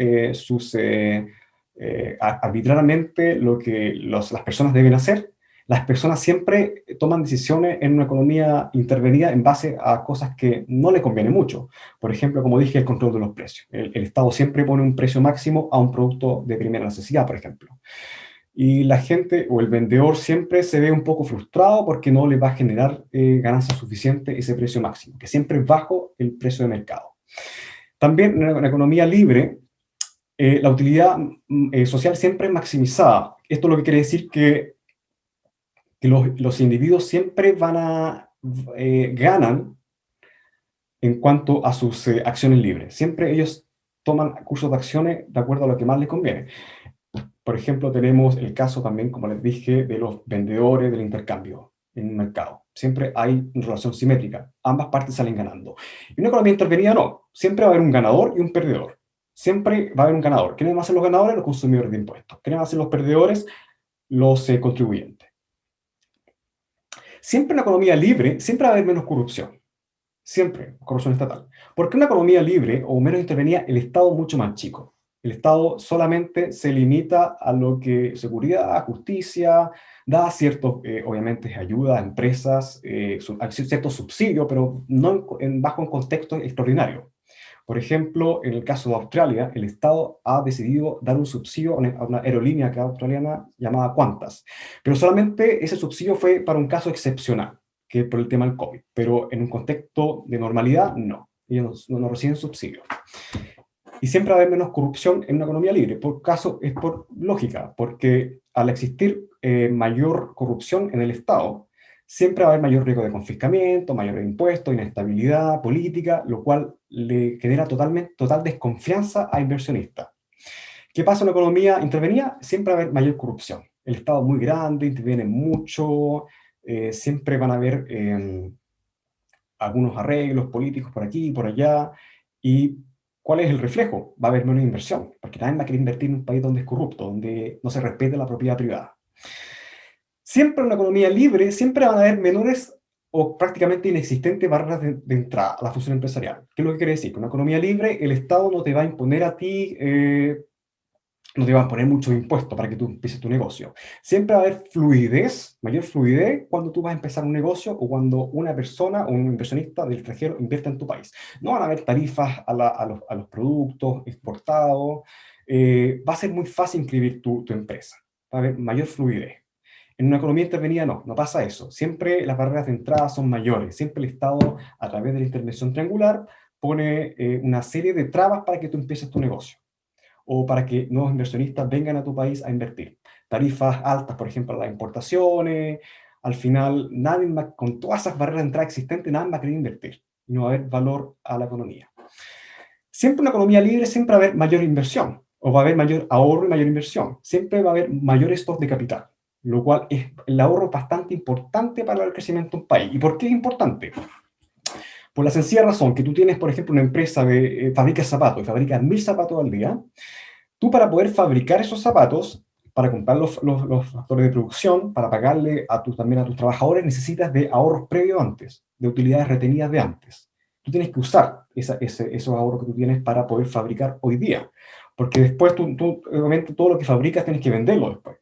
arbitrariamente lo que las personas deben hacer, las personas siempre toman decisiones en una economía intervenida en base a cosas que no les conviene mucho. Por ejemplo, como dije, el control de los precios. El Estado siempre pone un precio máximo a un producto de primera necesidad, por ejemplo. Y la gente o el vendedor siempre se ve un poco frustrado porque no le va a generar ganancia suficiente ese precio máximo, que siempre es bajo el precio de mercado. También en una economía libre, la utilidad social siempre es maximizada. Esto lo que quiere decir que los individuos siempre ganan en cuanto a sus acciones libres. Siempre ellos toman cursos de acciones de acuerdo a lo que más les conviene. Por ejemplo, tenemos el caso también, como les dije, de los vendedores del intercambio en un mercado. Siempre hay una relación simétrica, ambas partes salen ganando. En una economía intervenida no, siempre va a haber un ganador y un perdedor. Siempre va a haber un ganador. ¿Quiénes van a ser los ganadores? Los consumidores de impuestos. ¿Quiénes van a ser los perdedores? Los contribuyentes. Siempre en una economía libre, siempre va a haber menos corrupción. Siempre, corrupción estatal. Porque en una economía libre o menos intervenida, el Estado es mucho más chico. El Estado solamente se limita a lo que seguridad, justicia, da ciertos, obviamente, ayuda a empresas, ciertos subsidios, pero no bajo un contexto extraordinario. Por ejemplo, en el caso de Australia, el Estado ha decidido dar un subsidio a una aerolínea acá australiana llamada Qantas, pero solamente ese subsidio fue para un caso excepcional, que por el tema del COVID, pero en un contexto de normalidad, no. Ellos no reciben subsidio. Y siempre va a haber menos corrupción en una economía libre. Por caso, es por lógica, porque al existir mayor corrupción en el Estado, siempre va a haber mayor riesgo de confiscamiento, mayor impuestos, inestabilidad política, lo cual le genera total desconfianza a inversionistas. ¿Qué pasa en una economía intervenida? Siempre va a haber mayor corrupción. El Estado es muy grande, interviene mucho, siempre van a haber algunos arreglos políticos por aquí y por allá. ¿Y cuál es el reflejo? Va a haber menos inversión, porque nadie va a querer invertir en un país donde es corrupto, donde no se respete la propiedad privada. Siempre en una economía libre, siempre van a haber menores o prácticamente inexistentes barreras de entrada a la función empresarial. ¿Qué es lo que quiere decir? Que en una economía libre, el Estado no te va a imponer a ti no te van a poner muchos impuestos para que tú empieces tu negocio. Siempre va a haber fluidez, mayor fluidez cuando tú vas a empezar un negocio o cuando una persona o un inversionista del extranjero invierte en tu país. No van a haber tarifas a los productos exportados. Va a ser muy fácil inscribir tu empresa. Va a haber mayor fluidez. En una economía intervenida no pasa eso. Siempre las barreras de entrada son mayores. Siempre el Estado, a través de la intervención triangular, pone una serie de trabas para que tú empieces tu negocio o para que nuevos inversionistas vengan a tu país a invertir. Tarifas altas, por ejemplo, a las importaciones. Al final, nadie va, con todas esas barreras de entrada existentes, nadie va a querer invertir. Y no va a haber valor a la economía. Siempre una economía libre, siempre va a haber mayor inversión, o va a haber mayor ahorro y mayor inversión. Siempre va a haber mayores stocks de capital, lo cual es el ahorro bastante importante para el crecimiento de un país. ¿Y por qué es importante? Por la sencilla razón que tú tienes, por ejemplo, una empresa que fabrica zapatos y fabrica 1000 zapatos al día. Tú para poder fabricar esos zapatos, para comprar los factores de producción, para pagarle también a tus trabajadores, necesitas de ahorros previos antes, de utilidades retenidas de antes. Tú tienes que usar esos ahorros que tú tienes para poder fabricar hoy día, porque después obviamente todo lo que fabricas tienes que venderlo después.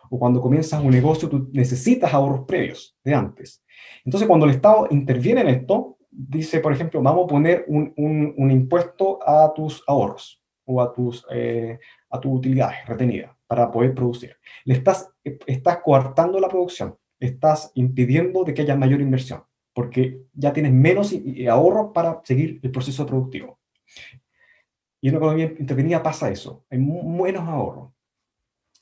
O cuando comienzas un negocio, tú necesitas ahorros previos de antes. Entonces, cuando el Estado interviene en esto, dice, por ejemplo, vamos a poner un impuesto a tus ahorros o a tus utilidades retenidas para poder producir. Estás coartando la producción, estás impidiendo de que haya mayor inversión, porque ya tienes menos ahorros para seguir el proceso productivo. Y en una economía intervenida pasa eso, hay menos ahorros.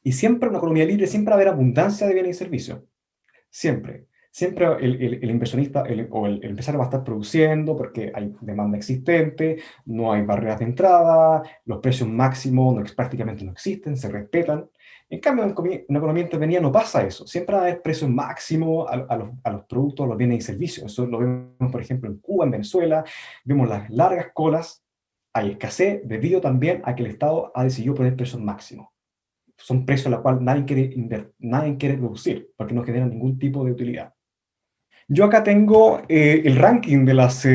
Y siempre en una economía libre, siempre va a haber abundancia de bienes y servicios. Siempre. Siempre el inversionista o el empresario va a estar produciendo porque hay demanda existente, no hay barreras de entrada, los precios máximos prácticamente no existen, se respetan. En cambio, en una economía intervenida no pasa eso. Siempre va a haber precios máximos a los productos, a los bienes y servicios. Eso lo vemos, por ejemplo, en Cuba, en Venezuela. Vemos las largas colas. Hay escasez debido también a que el Estado ha decidido poner precios máximos. Son precios a los cuales nadie quiere producir porque no generan ningún tipo de utilidad. Yo acá tengo el ranking de las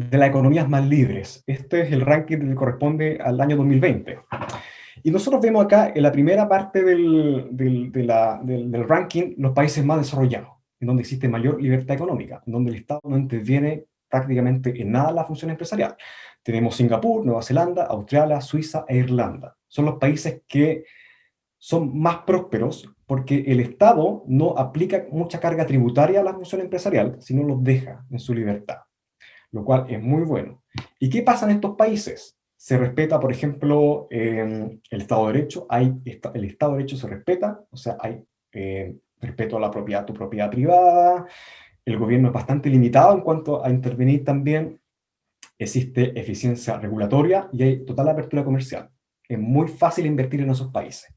economías más libres. Este es el ranking que corresponde al año 2020. Y nosotros vemos acá en la primera parte del ranking los países más desarrollados, en donde existe mayor libertad económica, en donde el Estado no interviene prácticamente en nada en la función empresarial. Tenemos Singapur, Nueva Zelanda, Australia, Suiza e Irlanda. Son los países que son más prósperos porque el Estado no aplica mucha carga tributaria a la función empresarial, sino los deja en su libertad, lo cual es muy bueno. ¿Y qué pasa en estos países? Se respeta, por ejemplo, el Estado de Derecho. El Estado de Derecho se respeta, o sea, hay respeto a tu propiedad privada. El gobierno es bastante limitado en cuanto a intervenir también. Existe eficiencia regulatoria y hay total apertura comercial. Es muy fácil invertir en esos países.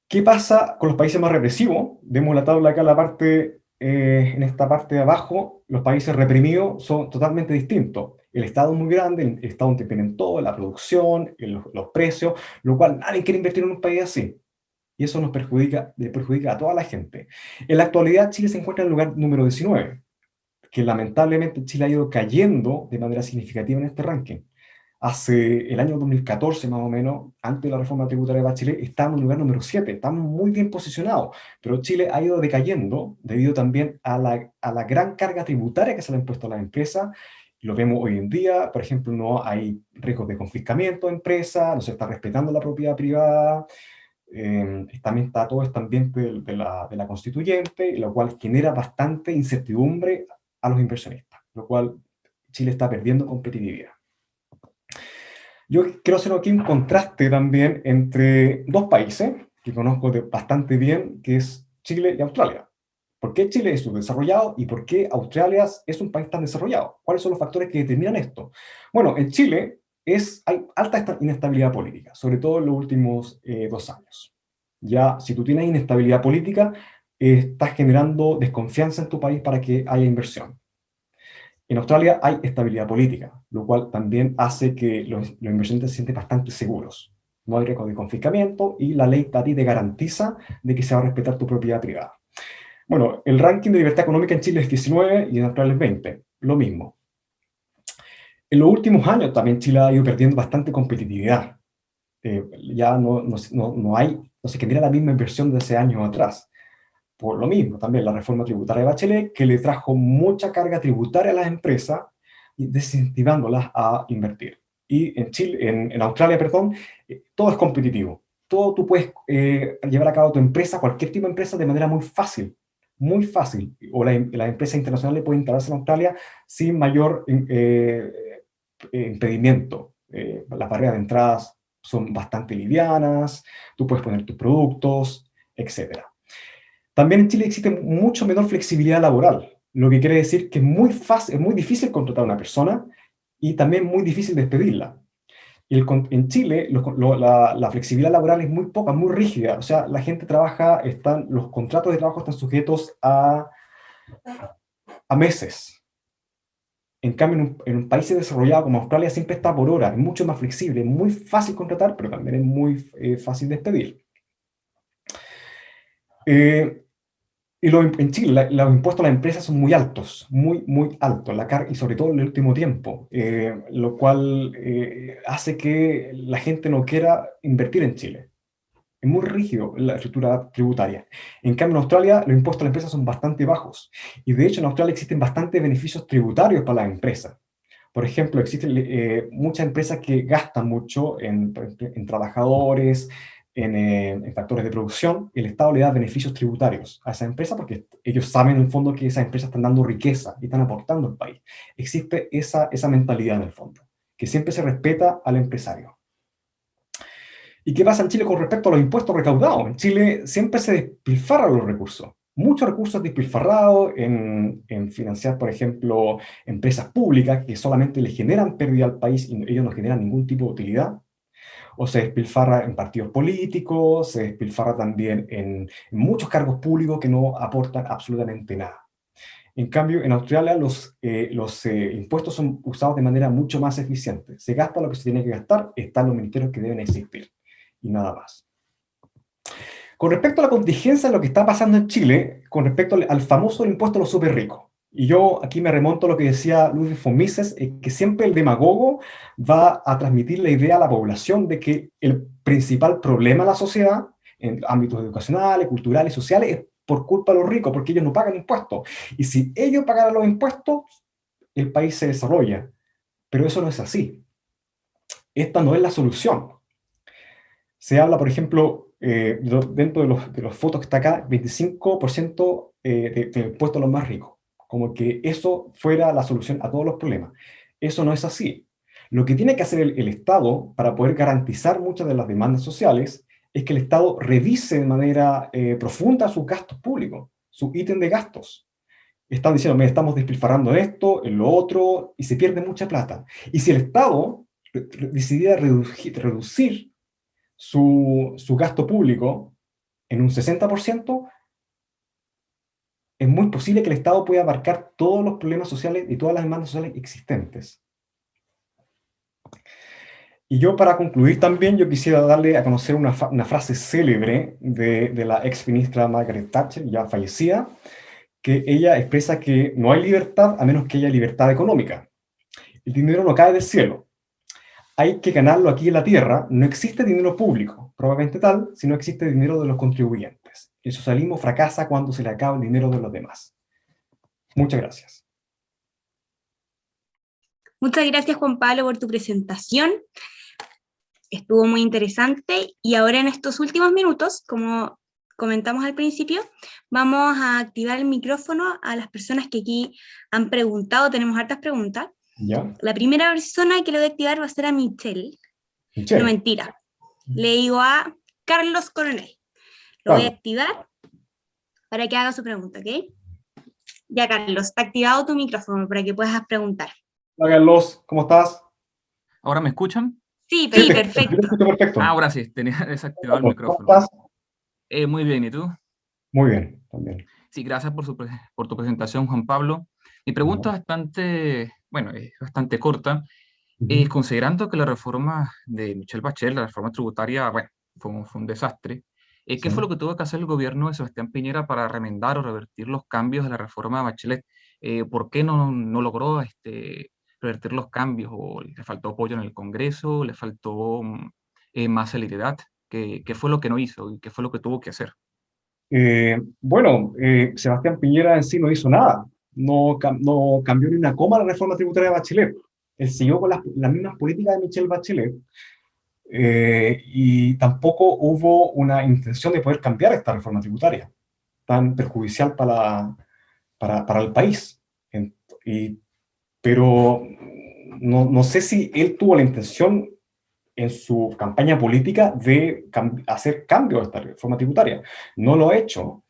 ¿Qué pasa con los países más represivos? Vemos la tabla acá en esta parte de abajo. Los países reprimidos son totalmente distintos. El Estado es muy grande, el Estado interviene en todo, la producción, los precios, lo cual nadie quiere invertir en un país así. Y eso nos perjudica, le perjudica a toda la gente. En la actualidad, Chile se encuentra en el lugar número 19, que lamentablemente Chile ha ido cayendo de manera significativa en este ranking. Hace el año 2014, más o menos, antes de la reforma tributaria de Bachelet, estábamos en el lugar número 7, estamos muy bien posicionados, pero Chile ha ido decayendo debido también a la gran carga tributaria que se le ha impuesto a las empresas. Lo vemos hoy en día, por ejemplo, no hay riesgos de confiscamiento de empresas, no se está respetando la propiedad privada, también está todo este ambiente de la constituyente, lo cual genera bastante incertidumbre a los inversionistas, lo cual Chile está perdiendo competitividad. Yo quiero hacer aquí un contraste también entre dos países que conozco bastante bien, que es Chile y Australia. ¿Por qué Chile es subdesarrollado y por qué Australia es un país tan desarrollado? ¿Cuáles son los factores que determinan esto? Bueno, en Chile hay alta inestabilidad política, sobre todo en los últimos 2 años. Ya, si tú tienes inestabilidad política, estás generando desconfianza en tu país para que haya inversión. En Australia hay estabilidad política, lo cual también hace que los inversionistas se sienten bastante seguros. No hay riesgo de confiscamiento y la ley a ti te garantiza de que se va a respetar tu propiedad privada. Bueno, el ranking de libertad económica en Chile es 19 y en Australia es 20, lo mismo. En los últimos años también Chile ha ido perdiendo bastante competitividad. Ya no se genera la misma inversión de hace años atrás. Por lo mismo, también la reforma tributaria de Bachelet, que le trajo mucha carga tributaria a las empresas, desincentivándolas a invertir. Y en Chile, en Australia, perdón, todo es competitivo. Todo tú puedes llevar a cabo tu empresa, cualquier tipo de empresa, de manera muy fácil. Muy fácil. O las empresas internacionales pueden instalarse en Australia sin mayor impedimento. Las barreras de entradas son bastante livianas, tú puedes poner tus productos, etcétera. También en Chile existe mucho menor flexibilidad laboral, lo que quiere decir que es muy difícil contratar a una persona y también muy difícil despedirla. En Chile la flexibilidad laboral es muy poca, muy rígida, o sea, la gente trabaja, los contratos de trabajo están sujetos a meses. En cambio, en un país desarrollado como Australia siempre está por hora, es mucho más flexible, es muy fácil contratar, pero también es muy fácil despedir. Eh, en Chile, los impuestos a las empresas son muy altos, muy, muy altos, y sobre todo en el último tiempo, lo cual hace que la gente no quiera invertir en Chile. Es muy rígido la estructura tributaria. En cambio, en Australia, los impuestos a las empresas son bastante bajos. Y de hecho, en Australia existen bastantes beneficios tributarios para las empresas. Por ejemplo, existen muchas empresas que gastan mucho en trabajadores, en factores de producción, y el Estado le da beneficios tributarios a esa empresa porque ellos saben en el fondo que esas empresas están dando riqueza y están aportando al país. Existe esa mentalidad en el fondo, que siempre se respeta al empresario. ¿Y qué pasa en Chile con respecto a los impuestos recaudados? En Chile siempre se despilfarran los recursos. Muchos recursos despilfarrados en financiar, por ejemplo, empresas públicas que solamente le generan pérdida al país y ellos no generan ningún tipo de utilidad. O se despilfarra en partidos políticos, se despilfarra también en muchos cargos públicos que no aportan absolutamente nada. En cambio, en Australia los impuestos son usados de manera mucho más eficiente. Se gasta lo que se tiene que gastar, están los ministerios que deben existir y nada más. Con respecto a la contingencia, lo que está pasando en Chile, con respecto al famoso impuesto a los súper ricos, y yo aquí me remonto a lo que decía Ludwig von Mises, que siempre el demagogo va a transmitir la idea a la población de que el principal problema de la sociedad, en ámbitos educacionales, culturales, sociales, es por culpa de los ricos, porque ellos no pagan impuestos. Y si ellos pagaran los impuestos, el país se desarrolla. Pero eso no es así. Esta no es la solución. Se habla, por ejemplo, dentro de los fotos que está acá, 25% de impuestos a los más ricos, como que eso fuera la solución a todos los problemas. Eso no es así. Lo que tiene que hacer el Estado para poder garantizar muchas de las demandas sociales es que el Estado revise de manera profunda sus gastos públicos, su ítem de gastos. Están diciendo, "Mira, estamos despilfarrando esto, en lo otro, y se pierde mucha plata". Y si el Estado decidiera reducir su gasto público, en un 60%, es muy posible que el Estado pueda abarcar todos los problemas sociales y todas las demandas sociales existentes. Y yo, para concluir también, yo quisiera darle a conocer una frase célebre de la ex ministra Margaret Thatcher, ya fallecida, que ella expresa que no hay libertad a menos que haya libertad económica. El dinero no cae del cielo. Hay que ganarlo aquí en la tierra. No existe dinero público, probablemente tal, si no existe dinero de los contribuyentes. El socialismo fracasa cuando se le acaba el dinero de los demás. Muchas gracias. Muchas gracias, Juan Pablo, por tu presentación. Estuvo muy interesante y ahora en estos últimos minutos, como comentamos al principio, vamos a activar el micrófono a las personas que aquí han preguntado. Tenemos hartas preguntas. ¿Ya? La primera persona que le voy a activar va a ser a Michelle. Michelle. No, mentira. Le digo a Carlos Coronel. Lo voy a activar para que haga su pregunta, ¿ok? Ya, Carlos, está activado tu micrófono para que puedas preguntar. Hola, Carlos, ¿cómo estás? ¿Ahora me escuchan? Sí, Sí, perfecto. perfecto. Ahora sí, tenía desactivado el micrófono. ¿Cómo estás? Muy bien, ¿y tú? Muy bien, también. Sí, gracias por tu presentación, Juan Pablo. Mi pregunta es bastante corta. Considerando que la reforma de Michelle Bachelet, la reforma tributaria, bueno, fue un desastre, ¿qué fue lo que tuvo que hacer el gobierno de Sebastián Piñera para remendar o revertir los cambios de la reforma de Bachelet? ¿Por qué no logró revertir los cambios? ¿O le faltó apoyo en el Congreso? ¿Le faltó más celeridad? ¿Qué fue lo que no hizo y qué fue lo que tuvo que hacer? Sebastián Piñera en sí no hizo nada. No cambió ni una coma la reforma tributaria de Bachelet. Él siguió con las mismas políticas de Michelle Bachelet. Y tampoco hubo una intención de poder cambiar esta reforma tributaria tan perjudicial para el país. Pero no sé si él tuvo la intención en su campaña política de hacer cambios a esta reforma tributaria. No lo ha hecho.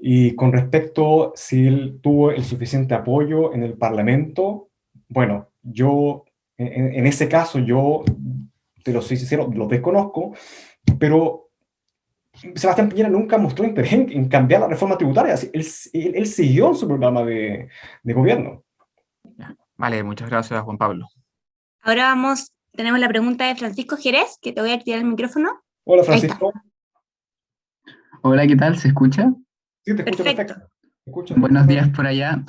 Y con respecto si él tuvo el suficiente apoyo en el Parlamento, bueno, en ese caso, yo, te lo soy sincero, lo desconozco, pero Sebastián Piñera nunca mostró interés en cambiar la reforma tributaria. Él siguió en su programa de gobierno. Vale, muchas gracias, Juan Pablo. Ahora tenemos la pregunta de Francisco Jerez, que te voy a activar el micrófono. Hola, Francisco. Hola, ¿qué tal? ¿Se escucha? Sí, te escucho perfecto. Buenos días por allá.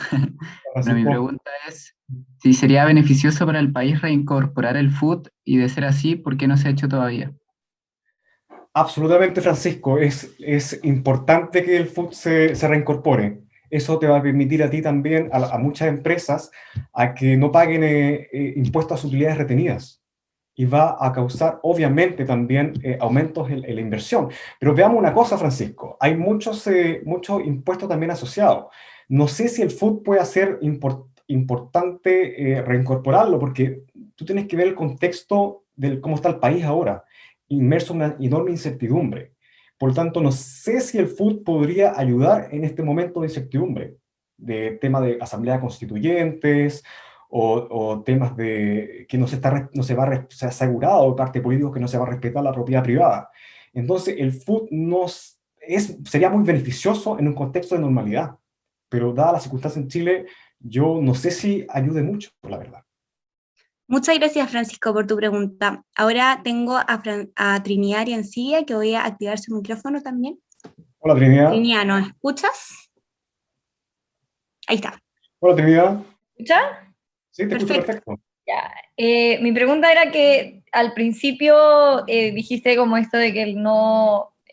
Bueno, mi pregunta es si sería beneficioso para el país reincorporar el FUT y, de ser así, ¿por qué no se ha hecho todavía? Absolutamente, Francisco. Es importante que el FUT se reincorpore. Eso te va a permitir a ti también, a muchas empresas, a que no paguen impuestos a sus utilidades retenidas. Y va a causar, obviamente, también aumentos en la inversión. Pero veamos una cosa, Francisco. Hay muchos impuestos también asociados. No sé si el FUT puede ser importante reincorporarlo, porque tú tienes que ver el contexto de cómo está el país ahora, inmerso en una enorme incertidumbre. Por lo tanto, no sé si el FUT podría ayudar en este momento de incertidumbre, de tema de asamblea constituyentes, o temas de que se ha asegurado de parte políticos que no se va a respetar la propiedad privada. Entonces, el FUT sería muy beneficioso en un contexto de normalidad, pero dada la circunstancia en Chile, yo no sé si ayude mucho, la verdad. Muchas gracias, Francisco, por tu pregunta. Ahora tengo a Trinidad Ariancibia, que voy a activar su micrófono también. Hola, Trinidad. Trinidad, ¿nos escuchas? Ahí está. Hola, Trinidad. ¿Me escuchas? Sí, te escucho perfecto. Ya. Mi pregunta era que al principio dijiste como esto de que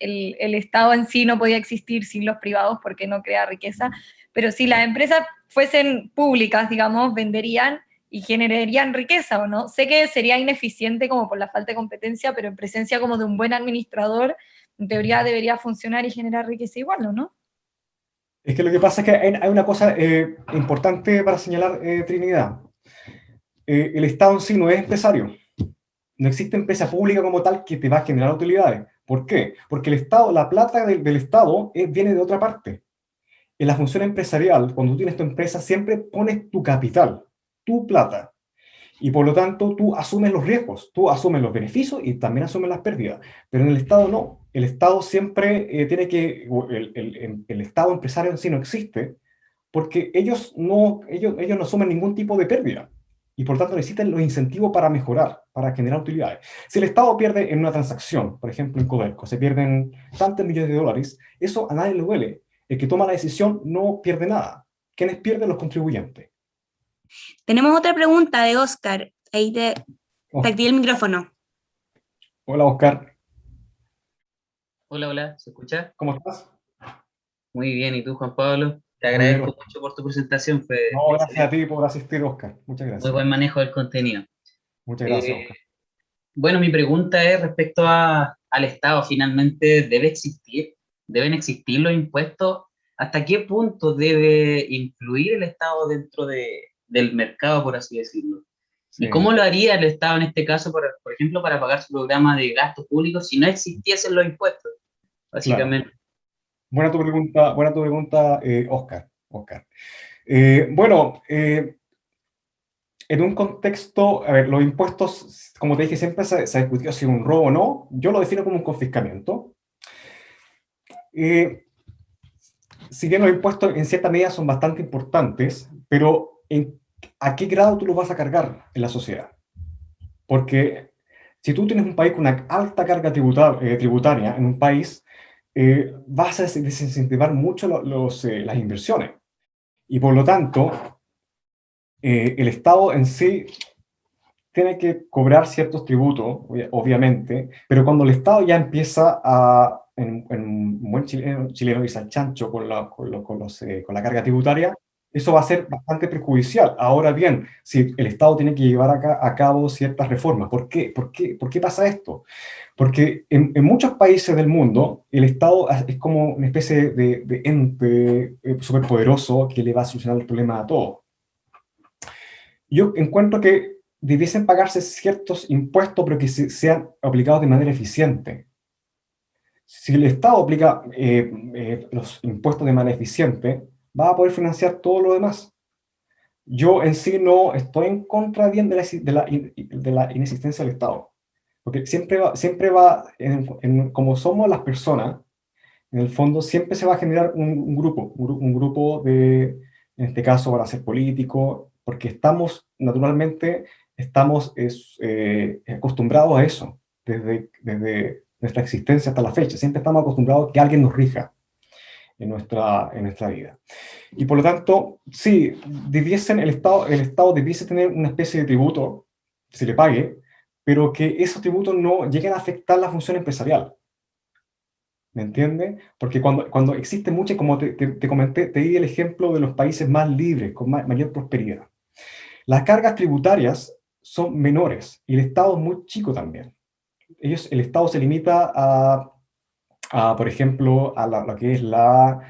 el Estado en sí no podía existir sin los privados porque no crea riqueza, pero si las empresas fuesen públicas, digamos, venderían y generarían riqueza, ¿o no? Sé que sería ineficiente como por la falta de competencia, pero en presencia como de un buen administrador, en teoría debería funcionar y generar riqueza igual, ¿no? Es que lo que pasa es que hay una cosa importante para señalar, Trinidad. El Estado en sí no es empresario. No existe empresa pública como tal que te va a generar utilidades. ¿Por qué? Porque el Estado, la plata del Estado viene de otra parte. En la función empresarial, cuando tú tienes tu empresa, siempre pones tu capital, tu plata. Y por lo tanto, tú asumes los riesgos, tú asumes los beneficios y también asumes las pérdidas. Pero en el Estado no. El Estado siempre tiene que, el Estado empresario en sí no existe, porque ellos no asumen ningún tipo de pérdida. Y por tanto necesitan los incentivos para mejorar, para generar utilidades. Si el Estado pierde en una transacción, por ejemplo en Codelco, se pierden tantos millones de dólares, eso a nadie le duele. El que toma la decisión no pierde nada. ¿Quiénes pierden? Los contribuyentes. Tenemos otra pregunta de Oscar. Ahí te activé el micrófono. Hola, Oscar. Hola, hola, ¿se escucha? ¿Cómo estás? Muy bien, ¿y tú, Juan Pablo? Te Muy bien, agradezco Oscar. mucho por tu presentación, fue No, gracias a excelente, ti por asistir, Oscar. Muchas muy gracias. buen manejo del contenido. Muchas gracias, Eh, Oscar. bueno, mi pregunta es respecto al Estado, finalmente, ¿deben existir los impuestos? ¿Hasta qué punto debe influir el Estado dentro del mercado, por así decirlo? Sí. ¿Y cómo lo haría el Estado en este caso, por ejemplo, para pagar su programa de gastos públicos si no existiesen los impuestos? Básicamente. Claro. Buena tu pregunta, Oscar. Bueno, en un contexto, a ver, los impuestos, como te dije, siempre se ha discutido si es un robo o no. Yo lo defino como un confiscamiento. Si bien los impuestos en cierta medida son bastante importantes, pero ¿a qué grado tú los vas a cargar en la sociedad? Porque si tú tienes un país con una alta carga tributaria en un país, vas a desincentivar mucho las inversiones. Y por lo tanto, el Estado en sí tiene que cobrar ciertos tributos, obviamente, pero cuando el Estado ya empieza en un buen chileno dice al chancho con la carga tributaria, eso va a ser bastante perjudicial. Ahora bien, si el Estado tiene que llevar a cabo ciertas reformas, ¿por qué? ¿Por qué pasa esto? Porque en muchos países del mundo el Estado es como una especie de ente superpoderoso que le va a solucionar el problema a todos. Yo encuentro que debiesen pagarse ciertos impuestos, pero que sean aplicados de manera eficiente. Si el Estado aplica los impuestos de manera eficiente, va a poder financiar todo lo demás. Yo en sí no estoy en contra bien de la inexistencia del Estado, porque siempre va como somos las personas, en el fondo siempre se va a generar un grupo de, en este caso van a ser políticos, porque estamos acostumbrados a eso, desde nuestra existencia hasta la fecha, siempre estamos acostumbrados a que alguien nos rija en nuestra vida. Y por lo tanto, sí, el Estado debiese tener una especie de tributo, que se le pague, pero que esos tributos no lleguen a afectar la función empresarial. ¿Me entiendes? Porque cuando existe mucha, como te comenté, te di el ejemplo de los países más libres, con mayor prosperidad. Las cargas tributarias son menores y el Estado es muy chico también. El Estado se limita por ejemplo, a lo que es la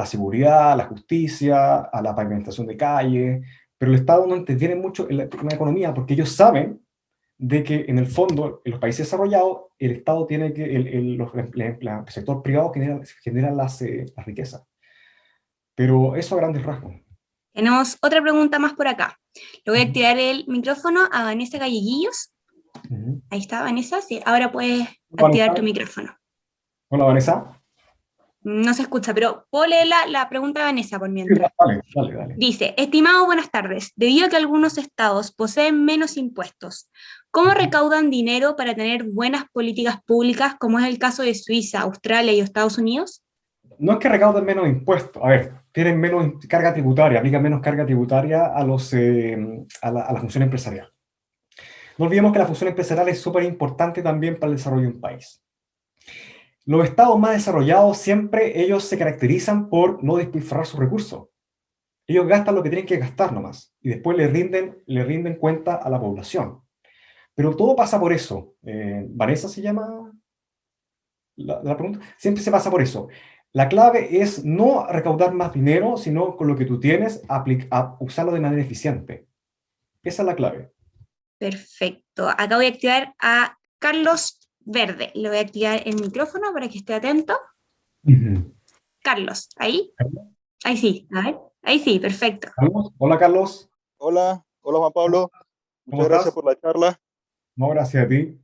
seguridad, la justicia, a la pavimentación de calles, pero el Estado no interviene mucho en la economía porque ellos saben de que en el fondo, en los países desarrollados, el Estado tiene que, el sector privado genera las riquezas. Pero eso a grandes rasgos. Tenemos otra pregunta más por acá. Le voy a activar el micrófono a Vanessa Galleguillos. Ahí está, Vanessa. Sí, ahora puedes activar tu micrófono. Hola, Vanessa. No se escucha, pero puedo leer la pregunta de Vanessa por mientras. Dale. Dice, estimado, buenas tardes. Debido a que algunos estados poseen menos impuestos, ¿cómo recaudan dinero para tener buenas políticas públicas, como es el caso de Suiza, Australia y Estados Unidos? No es que recauden menos impuestos. A ver, tienen menos carga tributaria, aplican menos carga tributaria a la función empresarial. No olvidemos que la función empresarial es súper importante también para el desarrollo de un país. Los estados más desarrollados siempre ellos se caracterizan por no despilfarrar sus recursos. Ellos gastan lo que tienen que gastar nomás y después le rinden cuenta a la población. Pero todo pasa por eso. Vanessa se llama la pregunta. Siempre se pasa por eso. La clave es no recaudar más dinero, sino con lo que tú tienes, usarlo de manera eficiente. Esa es la clave. Perfecto. Acá voy a activar a Carlos Verde. Le voy a activar el micrófono para que esté atento. Carlos, ¿ahí? Ahí sí, a ver. Ahí sí, perfecto. Hola, Carlos. Hola Juan Pablo. ¿Cómo Muchas gracias estás? por la charla. No, gracias a ti.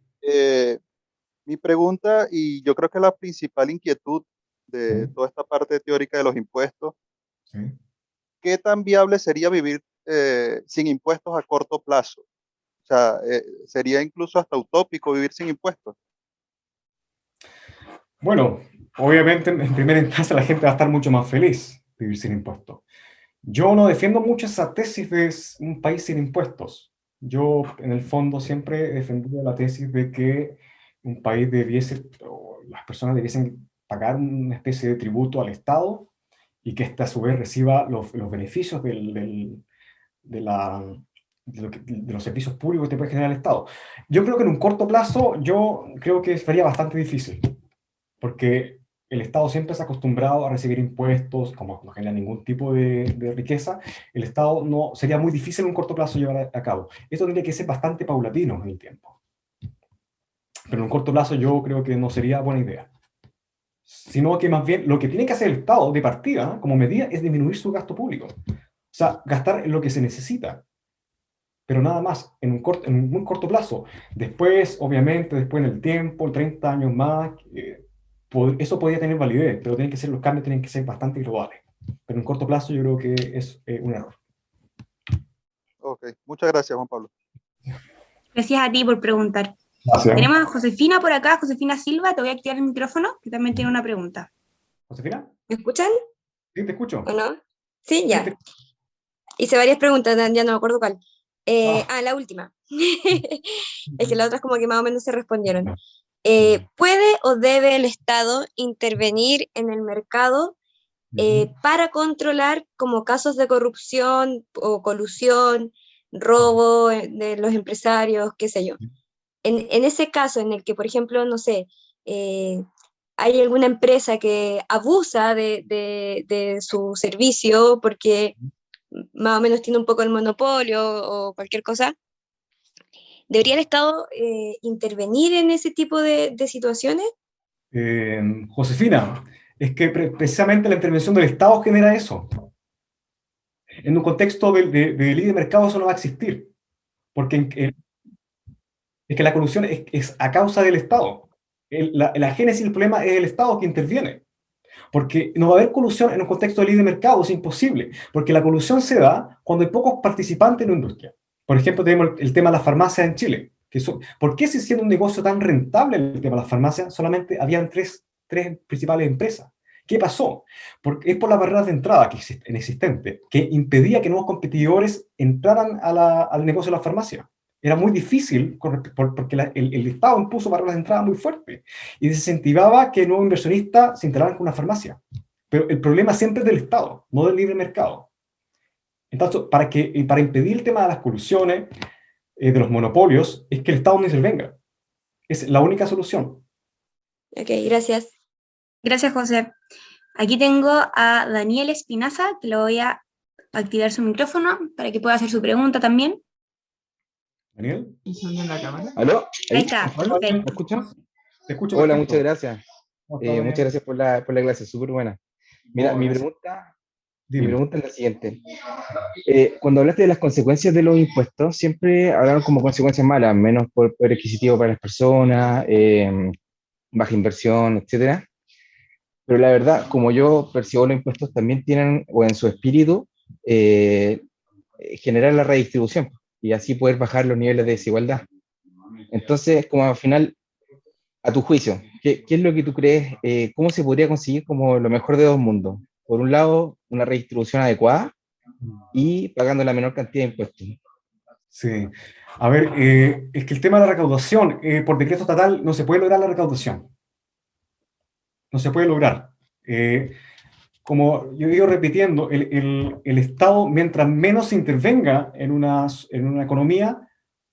Mi pregunta, y yo creo que la principal inquietud de Sí, toda esta parte teórica de los impuestos, sí. ¿qué tan viable sería vivir sin impuestos a corto plazo? O sea, sería incluso hasta utópico vivir sin impuestos. Bueno, obviamente en primera instancia la gente va a estar mucho más feliz de vivir sin impuestos. Yo no defiendo mucho esa tesis de un país sin impuestos. Yo, en el fondo, siempre he defendido la tesis de que un país debiese, o las personas debiesen pagar una especie de tributo al Estado y que éste a su vez reciba los beneficios de, la, de los servicios públicos que te puede generar el Estado. Yo creo que en un corto plazo, yo creo que sería bastante difícil, porque el Estado siempre se ha acostumbrado a recibir impuestos, como no genera ningún tipo de riqueza, el Estado no, sería muy difícil en un corto plazo llevar a cabo. Esto tendría que ser bastante paulatino en el tiempo. Pero en un corto plazo yo creo que no sería buena idea. Sino que más bien lo que tiene que hacer el Estado de partida, como medida, es disminuir su gasto público. O sea, gastar en lo que se necesita, pero nada más, en un muy corto plazo. Después, obviamente, después en el tiempo, 30 años más, eso podría tener validez, pero los cambios tienen que ser bastante globales. Pero en corto plazo yo creo que es un error. Ok, muchas gracias, Juan Pablo. Gracias a ti por preguntar. Gracias. Tenemos a Josefina por acá, Josefina Silva, te voy a activar el micrófono, que también tiene una pregunta. ¿Josefina? ¿Me escuchan Sí, te escucho. o no? Sí, Sí, ya. Hice varias preguntas, ya no me acuerdo cuál. Ah. La última. Es que las otras como que más o menos se respondieron. Ujú. ¿Puede o debe el Estado intervenir en el mercado para controlar como casos de corrupción o colusión, robo de los empresarios, qué sé yo? En ese caso en el que, por ejemplo, no sé, hay alguna empresa que abusa de su servicio porque más o menos tiene un poco el monopolio o cualquier cosa, ¿debería el Estado intervenir en ese tipo de situaciones? Josefina, es que precisamente la intervención del Estado genera eso. En un contexto de libre mercado eso no va a existir, porque es que la corrupción es a causa del Estado. La génesis del problema es el Estado que interviene. Porque no va a haber colusión en un contexto de libre mercado, es imposible. Porque la colusión se da cuando hay pocos participantes en la industria. Por ejemplo, tenemos el tema de las farmacias en Chile. ¿Por qué, si siendo un negocio tan rentable el tema de las farmacias, solamente habían tres principales empresas? ¿Qué pasó? Porque es por las barreras de entrada existentes, que impedía que nuevos competidores entraran al negocio de la farmacia. Era muy difícil porque el Estado impuso barreras de entrada muy fuertes y desincentivaba que nuevos inversionistas se instalaran con una farmacia. Pero el problema siempre es del Estado, no del libre mercado. Entonces, para impedir el tema de las colusiones, de los monopolios, es que el Estado no intervenga. Es la única solución. Ok, gracias. Gracias, José. Aquí tengo a Daniel Espinaza, que le voy a activar su micrófono para que pueda hacer su pregunta también. ¿Daniel? ¿Aló? Ahí está, ¿Me perfecto. escuchan? Te escucho Hola, perfecto. muchas gracias. ¿Cómo estás, Daniel? Muchas gracias por la clase, súper buena. Mira, No, mi gracias. Dime. pregunta es la siguiente. Cuando hablaste de las consecuencias de los impuestos, siempre hablaron como consecuencias malas, menos poder adquisitivo para las personas, baja inversión, etcétera. Pero la verdad, como yo percibo los impuestos, también tienen, o en su espíritu, generar la redistribución y así poder bajar los niveles de desigualdad. Entonces, como al final, a tu juicio, ¿qué es lo que tú crees? ¿Cómo se podría conseguir como lo mejor de dos mundos? Por un lado, una redistribución adecuada y pagando la menor cantidad de impuestos. Sí. A ver, es que el tema de la recaudación, por decreto estatal, no se puede lograr la recaudación. No se puede lograr. Como yo digo repitiendo, el Estado, mientras menos se intervenga en una economía,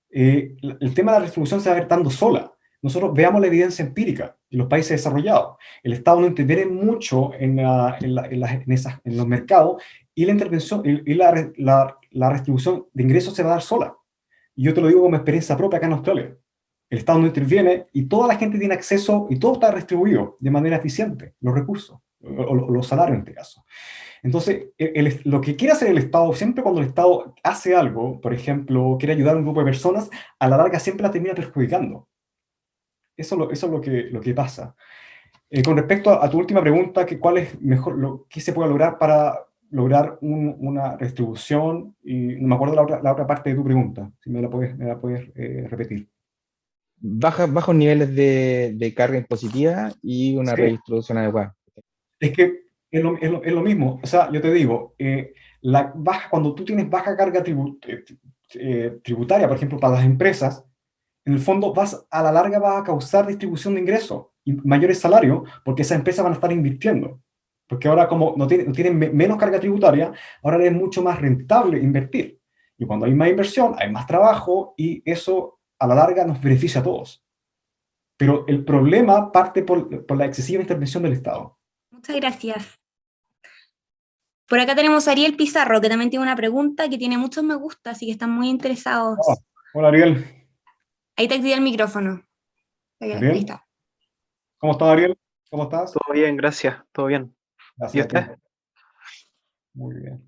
el tema de la redistribución se va a ver dando sola. Nosotros veamos la evidencia empírica en los países desarrollados. El Estado no interviene mucho en los mercados y la intervención y la redistribución de ingresos se va a dar sola. Y yo te lo digo como experiencia propia acá en Australia. El Estado no interviene y toda la gente tiene acceso y todo está redistribuido de manera eficiente, los recursos. o los salarios en este caso. Entonces, lo que quiere hacer el Estado, siempre cuando el Estado hace algo, por ejemplo, quiere ayudar a un grupo de personas, a la larga siempre la termina perjudicando. Eso es lo que pasa. Con respecto a tu última pregunta, ¿cuál es mejor, qué se puede lograr para lograr una redistribución? Y no me acuerdo la otra parte de tu pregunta, si me la puedes repetir. Bajos niveles de carga impositiva y una Sí. redistribución adecuada. Es que es lo mismo. O sea, yo te digo, cuando tú tienes baja carga tributaria, por ejemplo, para las empresas, en el fondo a la larga vas a causar distribución de ingresos y mayores salarios, porque esas empresas van a estar invirtiendo. Porque ahora como no tienen menos carga tributaria, ahora es mucho más rentable invertir. Y cuando hay más inversión, hay más trabajo y eso a la larga nos beneficia a todos. Pero el problema parte por la excesiva intervención del Estado. Muchas gracias. Por acá tenemos a Ariel Pizarro, que también tiene una pregunta que tiene muchos me gusta, así que están muy interesados. Hola, Ariel. Ahí te activé el micrófono. Ahí está. ¿Cómo estás, Ariel? ¿Cómo estás? Todo bien, gracias, todo bien. Gracias. ¿Y usted? Muy bien.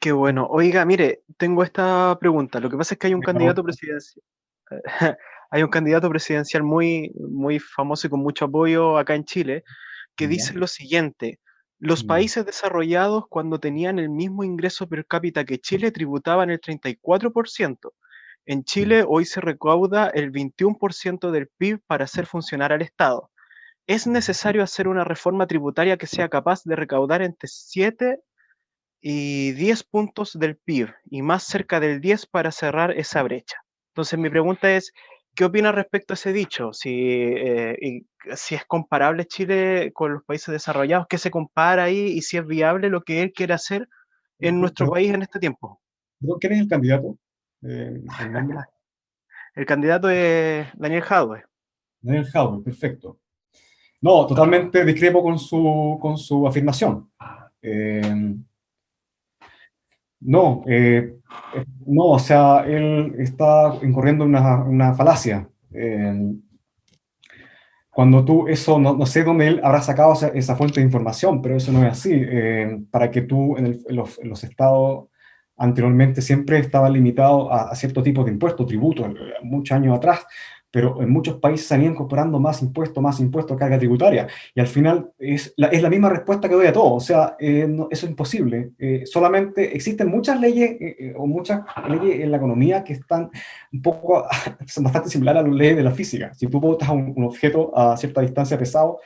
Qué bueno. Oiga, mire, tengo esta pregunta. Lo que pasa es que hay un candidato presidencial. Hay un candidato presidencial muy, muy famoso y con mucho apoyo acá en Chile, que dice lo siguiente: los países desarrollados, cuando tenían el mismo ingreso per cápita que Chile, tributaban el 34%. En Chile hoy se recauda el 21% del PIB para hacer funcionar al Estado. ¿Es necesario hacer una reforma tributaria que sea capaz de recaudar entre 7 y 10 puntos del PIB y más cerca del 10 para cerrar esa brecha? Entonces mi pregunta es, ¿qué opina respecto a ese dicho? Si es comparable Chile con los países desarrollados, ¿qué se compara ahí y si es viable lo que él quiere hacer en nuestro país en este tiempo? ¿Quién es el candidato? El candidato es Daniel Jadwe. Daniel Jadwe, perfecto. No, totalmente discrepo con su afirmación. No, o sea, él está incurriendo en una falacia. Cuando tú, eso, no sé dónde él habrá sacado esa fuente de información, pero eso no es así. Para que tú, en los estados anteriormente siempre estaban limitados a cierto tipo de impuestos, tributos, muchos años atrás, pero en muchos países se han ido incorporando más impuestos, carga tributaria, y al final es la misma respuesta que doy a todos. O sea, eso es imposible. Solamente existen muchas leyes o muchas leyes en la economía que están son bastante similares a las leyes de la física. Si tú botas un objeto a cierta distancia pesado,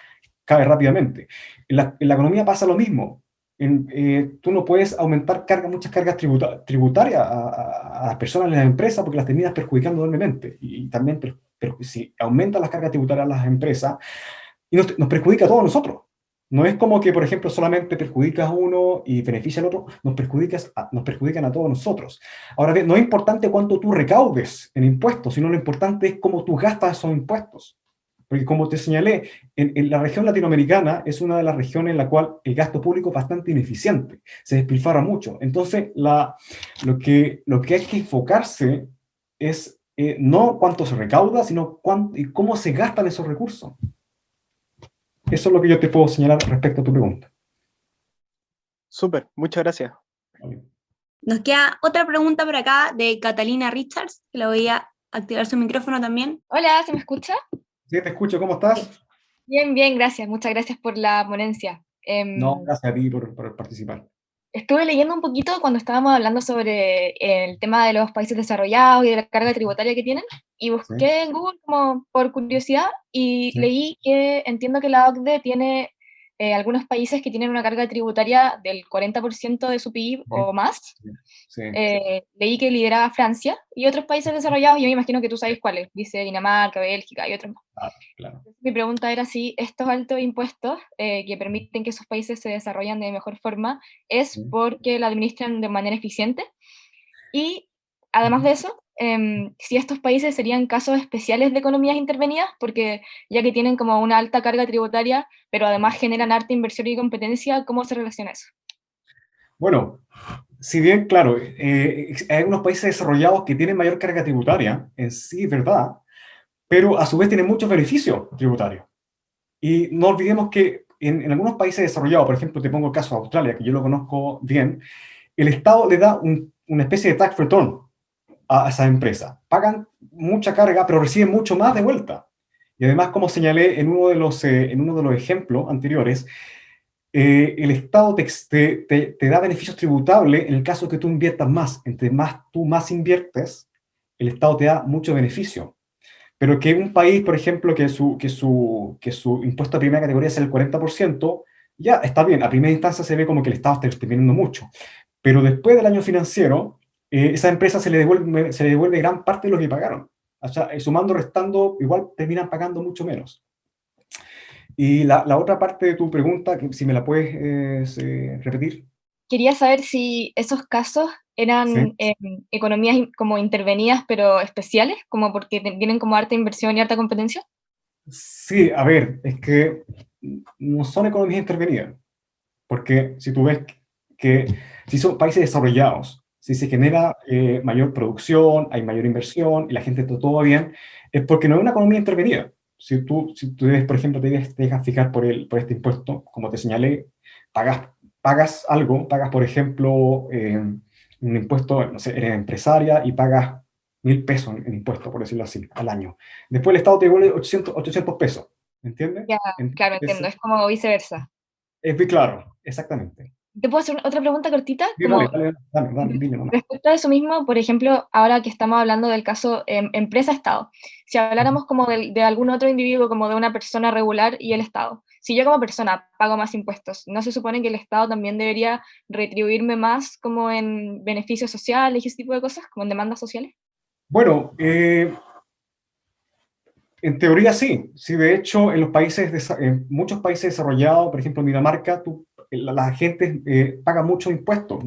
cae rápidamente. En la economía pasa lo mismo. Tú no puedes aumentar muchas cargas tributarias a las personas en las empresas porque las terminas perjudicando enormemente. Y también si aumentas las cargas tributarias a las empresas, y nos perjudica a todos nosotros. No es como que, por ejemplo, solamente perjudicas a uno y beneficia al otro, nos perjudican a todos nosotros. Ahora bien, no es importante cuánto tú recaudes en impuestos, sino lo importante es cómo tú gastas esos impuestos. Porque como te señalé, en la región latinoamericana es una de las regiones en la cual el gasto público es bastante ineficiente, se despilfarra mucho. Entonces, lo que hay que enfocarse es no cuánto se recauda, sino cómo se gastan esos recursos. Eso es lo que yo te puedo señalar respecto a tu pregunta. Súper, muchas gracias. Nos queda otra pregunta por acá de Catalina Richards, que la voy a activar su micrófono también. Hola, ¿se me escucha? Sí, te escucho. ¿Cómo estás? Bien, bien, gracias. Muchas gracias por la ponencia. No, gracias a ti por participar. Estuve leyendo un poquito cuando estábamos hablando sobre el tema de los países desarrollados y de la carga tributaria que tienen, y busqué en Google como por curiosidad y leí que entiendo que la OCDE tiene algunos países que tienen una carga tributaria del 40% de su PIB o más. Leí que lideraba Francia y otros países desarrollados, y yo me imagino que tú sabes cuáles, dice Dinamarca, Bélgica y otros más. Claro. Mi pregunta era si estos altos impuestos que permiten que esos países se desarrollen de mejor forma es porque la administran de manera eficiente, y además de eso, si estos países serían casos especiales de economías intervenidas, porque ya que tienen como una alta carga tributaria, pero además generan harta inversión y competencia, ¿cómo se relaciona eso? Bueno, si bien, claro, hay algunos países desarrollados que tienen mayor carga tributaria, en sí, es verdad, pero a su vez tienen muchos beneficios tributarios. Y no olvidemos que en algunos países desarrollados, por ejemplo, te pongo el caso de Australia, que yo lo conozco bien, el Estado le da una especie de tax return a esa empresa. Pagan mucha carga, pero reciben mucho más de vuelta. Y además, como señalé en uno de los ejemplos anteriores, el Estado te da beneficios tributables en el caso que tú inviertas más. Entre tú más inviertes, el Estado te da mucho beneficio. Pero que un país, por ejemplo, que su impuesto a primera categoría sea el 40%, ya está bien, a primera instancia se ve como que el Estado está interviniendo mucho. Pero después del año financiero, esa empresa se le devuelve gran parte de lo que pagaron. O sea, sumando, restando, igual terminan pagando mucho menos. Y la otra parte de tu pregunta, que si me la puedes repetir. Quería saber si esos casos eran Sí. economías como intervenidas, pero especiales, como porque tienen como harta inversión y harta competencia. Sí, a ver, es que no son economías intervenidas, porque si tú ves que si son países desarrollados, si se genera mayor producción, hay mayor inversión y la gente está todo bien, es porque no es una economía intervenida. Si tú ves, por ejemplo, te dejas fijar por este impuesto, como te señalé, pagas algo, pagas, por ejemplo, un impuesto, no sé, eres empresaria y pagas 1.000 pesos en impuesto, por decirlo así, al año. Después el Estado te devuelve 800 pesos, ¿entiendes? Ya, claro, entiendo, es como viceversa. Es muy claro, exactamente. ¿Te puedo hacer otra pregunta cortita? Sí, Como dale, dile nomás. respecto a eso mismo, por ejemplo, ahora que estamos hablando del caso empresa-Estado, si habláramos como de algún otro individuo, como de una persona regular y el Estado, si yo como persona pago más impuestos, ¿no se supone que el Estado también debería retribuirme más como en beneficios sociales y ese tipo de cosas, como en demandas sociales? Bueno, en teoría sí. Sí, de hecho, en muchos países desarrollados, por ejemplo, en Dinamarca, la gente paga muchos impuestos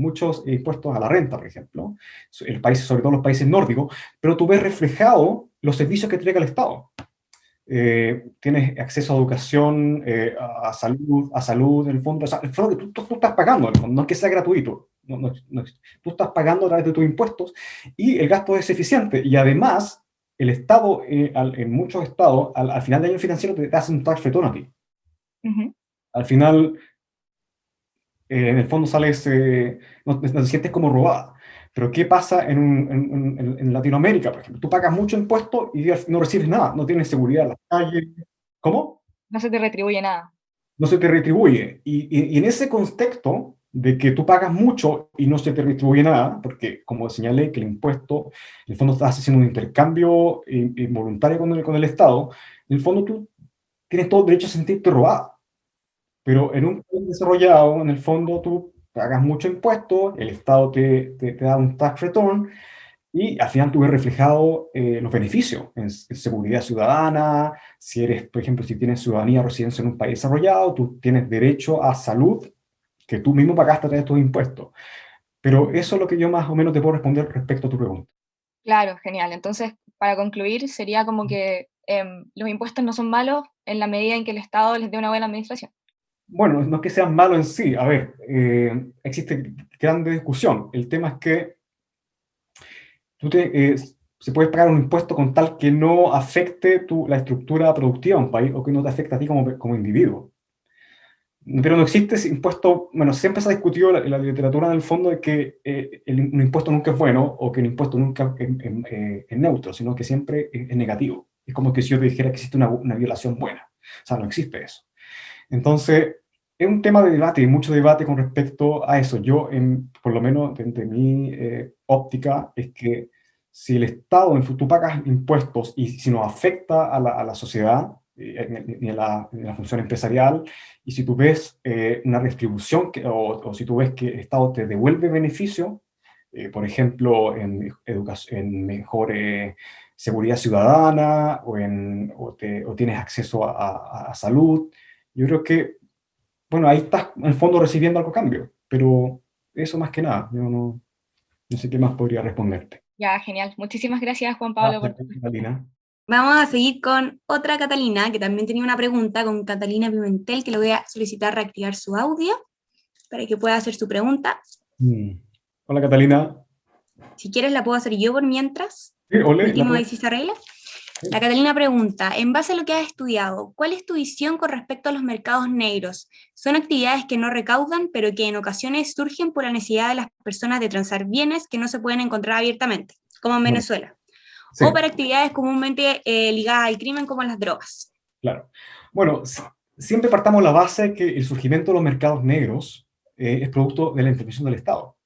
a la renta, por ejemplo, sobre todo los países nórdicos, pero tú ves reflejado los servicios que entrega el Estado. Tienes acceso a educación, a salud, en el fondo, o sea, el fondo que tú estás pagando, en el fondo, no es que sea gratuito, tú estás pagando a través de tus impuestos y el gasto es eficiente y además el Estado, en muchos estados, al final del año financiero te hace un tax return a ti. Ujú. Al final, en el fondo sales, no te sientes como robada. Pero ¿qué pasa en Latinoamérica, por ejemplo? Tú pagas mucho impuesto y no recibes nada, no tienes seguridad en las calles. ¿Cómo? No se te retribuye nada. No se te retribuye. Y en ese contexto de que tú pagas mucho y no se te retribuye nada, porque como señalé que el impuesto, en el fondo estás haciendo un intercambio involuntario con el Estado, en el fondo tú tienes todo el derecho a sentirte robado. Pero en un país desarrollado, en el fondo tú pagas mucho impuesto, el Estado te da un tax return y al final tú ves reflejado los beneficios en seguridad ciudadana. Si eres, por ejemplo, si tienes ciudadanía o residencia en un país desarrollado, tú tienes derecho a salud que tú mismo pagaste a través de tus impuestos. Pero eso es lo que yo más o menos te puedo responder respecto a tu pregunta. Claro, genial. Entonces, para concluir, sería como que los impuestos no son malos en la medida en que el Estado les dé una buena administración. Bueno, no es que sean malos en sí. A ver, existe grande discusión. El tema es que se puede pagar un impuesto con tal que no afecte la estructura productiva de un país o que no te afecte a ti como individuo. Pero no existe ese impuesto, bueno, siempre se ha discutido en la literatura en el fondo de que un impuesto nunca es bueno o que el impuesto nunca es neutro, sino que siempre es negativo. Es como que si yo te dijera que existe una violación buena. O sea, no existe eso. Entonces, es un tema de debate y mucho debate con respecto a eso. Yo, por lo menos desde mi óptica, es que si el Estado, tú pagas impuestos y si nos afecta a la sociedad ni a la función empresarial, y si tú ves una redistribución o si tú ves que el Estado te devuelve beneficio, por ejemplo, en mejor seguridad ciudadana o tienes acceso a salud, yo creo que, bueno, ahí estás en el fondo recibiendo algo a cambio, pero eso más que nada, yo no sé qué más podría responderte. Ya, genial. Muchísimas gracias, Juan Pablo, por tu... Catalina. Vamos a seguir con otra Catalina, que también tenía una pregunta, con Catalina Pimentel, que le voy a solicitar reactivar su audio para que pueda hacer su pregunta. Hola, Catalina. Si quieres la puedo hacer yo por mientras. Sí, ole, Último, ahí si se arregla. La Catalina pregunta, en base a lo que has estudiado, ¿cuál es tu visión con respecto a los mercados negros? Son actividades que no recaudan, pero que en ocasiones surgen por la necesidad de las personas de transar bienes que no se pueden encontrar abiertamente, como en Venezuela. Sí. O para actividades comúnmente ligadas al crimen, como las drogas. Claro. Bueno, siempre partamos de la base que el surgimiento de los mercados negros es producto de la intervención del Estado.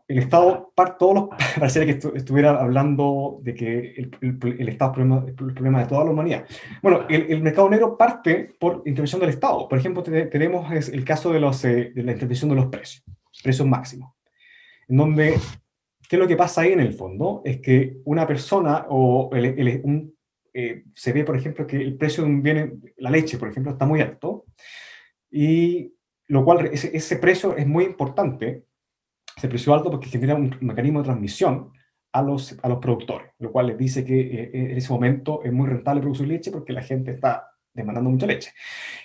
El Estado, pareciera que estuviera hablando de que el Estado es el problema de toda la humanidad. Bueno, el mercado negro parte por intervención del Estado. Por ejemplo, tenemos el caso de la intervención de los precios máximos, en donde, ¿qué es lo que pasa ahí en el fondo? Es que una persona se ve, por ejemplo, que el precio de un bien, la leche, por ejemplo, está muy alto, y lo cual ese precio es muy importante. Se precio alto porque genera un mecanismo de transmisión a los productores, lo cual les dice que en ese momento es muy rentable producir leche porque la gente está demandando mucha leche.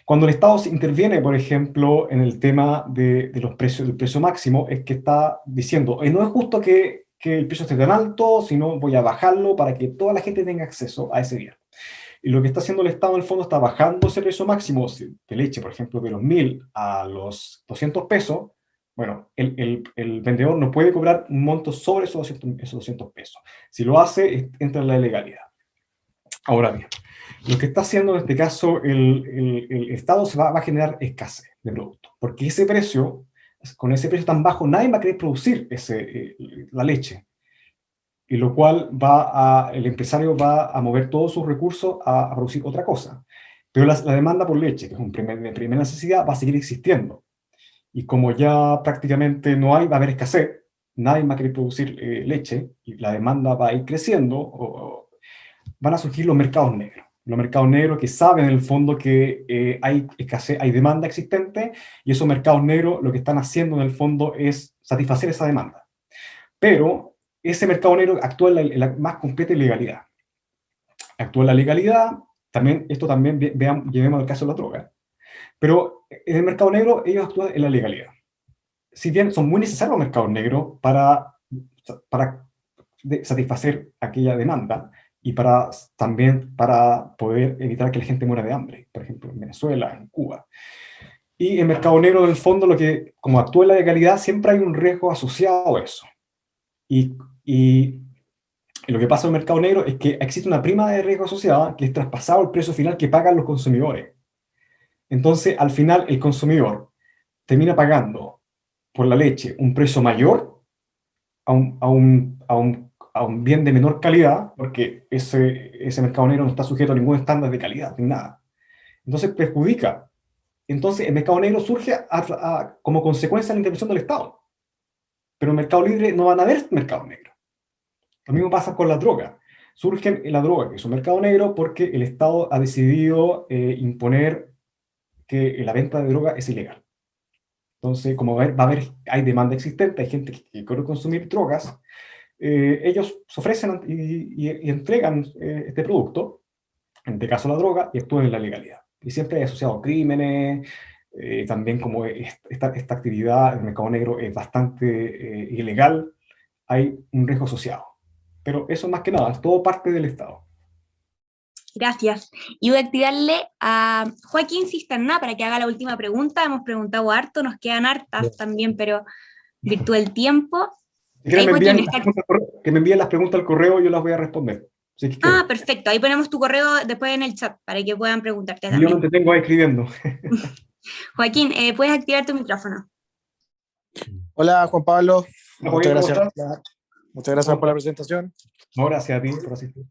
Cuando el Estado interviene, por ejemplo, en el tema de los precios, del precio máximo, es que está diciendo, no es justo que el precio esté tan alto, sino voy a bajarlo para que toda la gente tenga acceso a ese bien. Y lo que está haciendo el Estado, en el fondo, está bajando ese precio máximo de leche, por ejemplo, de los 1.000 a los 200 pesos. Bueno, el vendedor no puede cobrar un monto sobre esos 200 pesos. Si lo hace, entra en la ilegalidad. Ahora bien, lo que está haciendo en este caso el Estado va a generar escasez de productos, porque con ese precio tan bajo, nadie va a querer producir la leche, y lo cual el empresario va a mover todos sus recursos a producir otra cosa. Pero la demanda por leche, que es de primera necesidad, va a seguir existiendo. Y como ya prácticamente va a haber escasez, nadie va a querer producir leche, y la demanda va a ir creciendo, van a surgir los mercados negros. Los mercados negros que saben en el fondo que hay escasez, hay demanda existente, y esos mercados negros lo que están haciendo en el fondo es satisfacer esa demanda. Pero ese mercado negro actúa en la más completa ilegalidad. Actúa en la legalidad, esto también llevemos al caso de la droga. Pero en el mercado negro ellos actúan en la legalidad. Si bien son muy necesarios los mercados negros para satisfacer aquella demanda y también para poder evitar que la gente muera de hambre, por ejemplo, en Venezuela, en Cuba. Y el mercado negro, en el fondo, como actúa en la legalidad, siempre hay un riesgo asociado a eso. Y lo que pasa en el mercado negro es que existe una prima de riesgo asociada que es traspasado al precio final que pagan los consumidores. Entonces, al final, el consumidor termina pagando por la leche un precio mayor a un bien de menor calidad, porque ese mercado negro no está sujeto a ningún estándar de calidad, ni nada. Entonces, perjudica. Entonces, el mercado negro surge como consecuencia de la intervención del Estado. Pero en el mercado libre no van a haber mercado negro. Lo mismo pasa con la droga. Surge la droga, que es un mercado negro, porque el Estado ha decidido imponer que la venta de droga es ilegal. Entonces, como hay demanda existente, hay gente que quiere consumir drogas, ellos se ofrecen y entregan este producto, en este caso la droga, y actúan en la legalidad. Y siempre hay asociado crímenes, también como esta actividad, el mercado negro es bastante ilegal, hay un riesgo asociado. Pero eso más que nada, es todo parte del Estado. Gracias. Y voy a activarle a Joaquín Cisterna para que haga la última pregunta. Hemos preguntado harto, nos quedan hartas también, pero virtud del tiempo. Que me envíen las preguntas al correo y yo las voy a responder. Perfecto. Ahí ponemos tu correo después en el chat para que puedan preguntarte también. Yo no te tengo ahí escribiendo. Joaquín, puedes activar tu micrófono. Hola, Juan Pablo. Muchas gracias. Muchas gracias por la presentación. No, gracias a ti por asistir.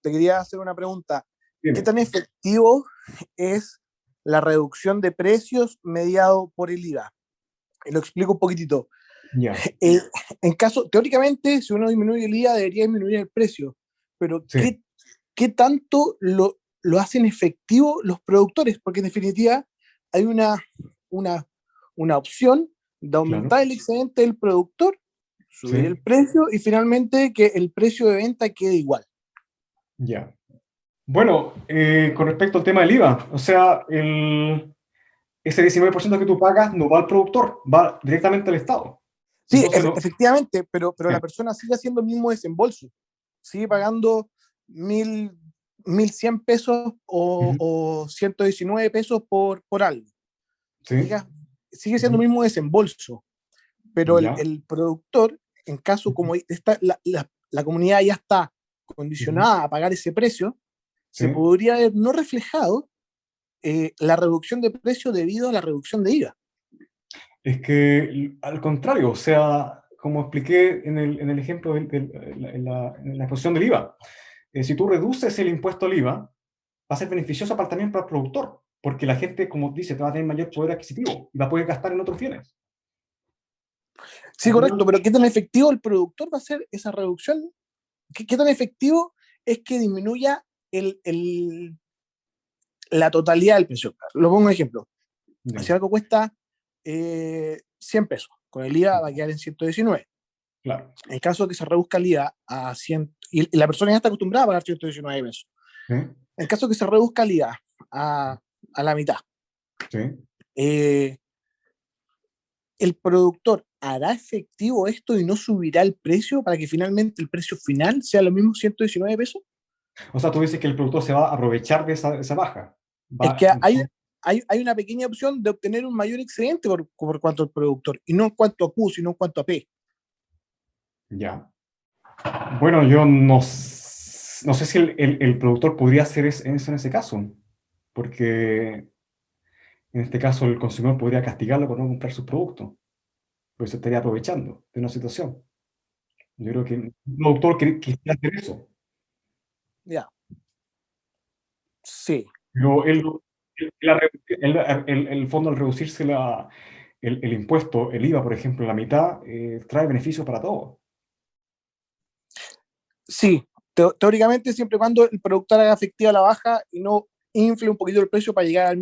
Te quería hacer una pregunta. Dime. ¿Qué tan efectivo es la reducción de precios mediado por el IVA? Y lo explico un poquitito. Ya. Teóricamente, si uno disminuye el IVA, debería disminuir el precio. Pero, sí. ¿qué tanto lo hacen efectivo los productores? Porque en definitiva hay una opción de aumentar el excedente del productor, subir el precio y finalmente que el precio de venta quede igual. Ya. Bueno, con respecto al tema del IVA, o sea, ese 19% que tú pagas no va al productor, va directamente al Estado. Sí, efectivamente, pero la persona sigue haciendo el mismo desembolso, sigue pagando 1.100 pesos o 119 pesos por algo. Sí. Sigue siendo el mismo desembolso, pero Ya. el productor, en caso como la comunidad ya está condicionada a pagar ese precio, se Sí. podría haber no reflejado la reducción de precio debido a la reducción de IVA. Es que al contrario, o sea, como expliqué en el ejemplo en la exposición del IVA, si tú reduces el impuesto al IVA, va a ser beneficioso también para el productor, porque la gente, como dice, va a tener mayor poder adquisitivo y va a poder gastar en otros bienes. Sí, correcto, pero ¿qué tan efectivo el productor va a hacer esa reducción? ¿Qué tan efectivo es que disminuya la totalidad del precio? Lo pongo un ejemplo. Ya. Si algo cuesta 100 pesos, con el IVA va a quedar en 119. Claro. En caso de que se reduzca el IVA a 100, y la persona ya está acostumbrada a pagar 119 pesos. ¿Sí? En caso de que se reduzca el IVA a la mitad, ¿Sí? ¿el productor hará efectivo esto y no subirá el precio para que finalmente el precio final sea lo mismo 119 pesos? O sea, tú dices que el productor se va a aprovechar de esa baja. Es que hay una pequeña opción de obtener un mayor excedente por cuanto al productor, y no en cuanto a Q, sino en cuanto a P. Ya. Bueno, yo no sé si el productor podría hacer eso en ese caso, porque en este caso el consumidor podría castigarlo por no comprar sus productos, pues se estaría aprovechando de una situación. Yo creo que el productor quisiera hacer eso, Ya. Sí. pero el fondo al reducirse el impuesto, el IVA, por ejemplo, la mitad, trae beneficios para todos. Sí, teóricamente siempre y cuando el productor haga efectiva la baja y no infle un poquito el precio para llegar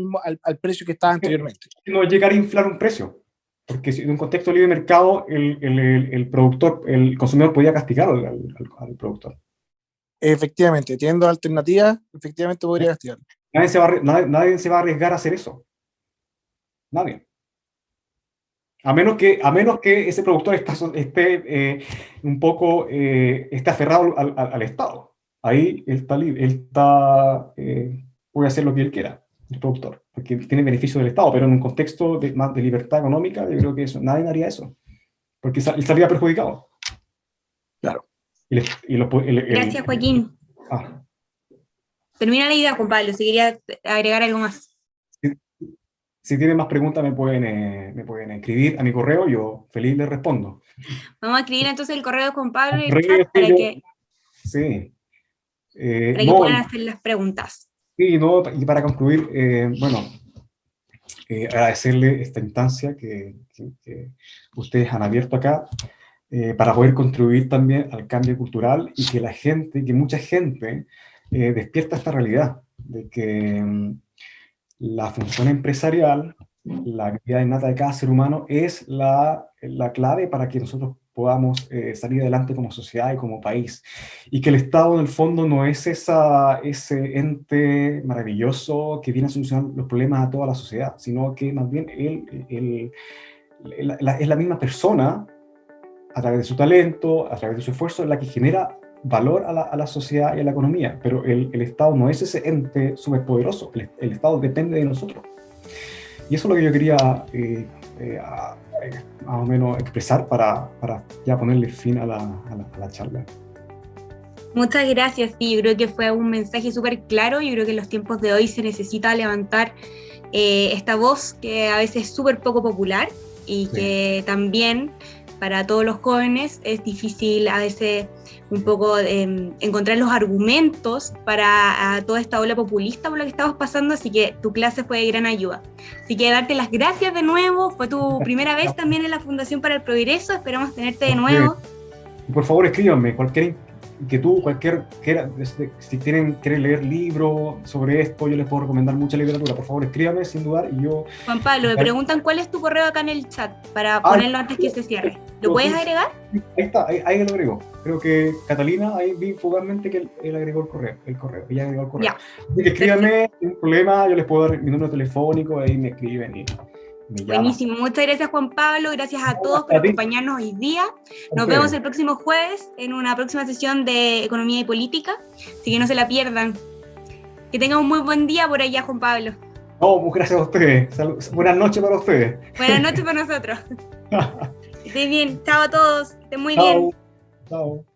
al precio que estaba anteriormente. No es llegar a inflar un precio, porque si en un contexto de libre mercado el productor, el consumidor podía castigar al productor. Efectivamente, teniendo alternativas, efectivamente podría castigar. Nadie se va a arriesgar a hacer eso. Nadie. A menos que ese productor esté un poco esté aferrado al Estado. Ahí él puede hacer lo que él quiera, el productor, porque tiene beneficio del Estado, pero en un contexto más de libertad económica, yo creo que nadie haría eso, porque él estaría perjudicado. Claro. Gracias, Joaquín. Termina la idea, Juan Pablo, si quería agregar algo más. Si tienen más preguntas me pueden escribir a mi correo, yo feliz les respondo. Vamos a escribir entonces el correo de Juan Pablo en el chat para que puedan hacer las preguntas. Sí, no, y para concluir, agradecerle esta instancia que ustedes han abierto acá para poder contribuir también al cambio cultural y que mucha gente despierta esta realidad de que la función empresarial, la actividad innata de cada ser humano es la clave para que nosotros podamos salir adelante como sociedad y como país. Y que el Estado, en el fondo, no es ese ente maravilloso que viene a solucionar los problemas a toda la sociedad, sino que más bien es la misma persona, a través de su talento, a través de su esfuerzo, la que genera valor a la sociedad y a la economía. Pero el Estado no es ese ente superpoderoso, el Estado depende de nosotros. Y eso es lo que yo quería más o menos expresar para ya ponerle fin a la charla. Muchas gracias, sí, yo creo que fue un mensaje súper claro. Yo creo que en los tiempos de hoy se necesita levantar esta voz que a veces es súper poco popular y que también para todos los jóvenes es difícil a veces un poco encontrar los argumentos para toda esta ola populista por la que estamos pasando, así que tu clase fue de gran ayuda. Así que darte las gracias de nuevo, fue tu primera vez también en la Fundación para el Progreso, esperamos tenerte de nuevo. Por favor, escríbanme, cualquier inquietud, si quieren leer libros sobre esto, yo les puedo recomendar mucha literatura, por favor escríbanme sin dudar y yo... Juan Pablo, me preguntan cuál es tu correo acá en el chat para ponerlo antes que se cierre. ¿Lo puedes agregar? Ahí está, ahí lo agrego. Creo que Catalina, ahí vi fugazmente que él agregó el correo, ella agregó el correo. Ya. Así que escríbanme, sin problema, yo les puedo dar mi número telefónico, ahí me escriben Me llama. Buenísimo, muchas gracias Juan Pablo, gracias a todos por A ti. acompañarnos hoy día. Nos Ok. vemos el próximo jueves en una próxima sesión de Economía y Política, así que no se la pierdan. Que tengan un muy buen día por allá, Juan Pablo. No, gracias a ustedes. Buenas noches para ustedes. Buenas noches para nosotros. Que estén bien, chao a todos, que estén muy bien. Chao. Chao.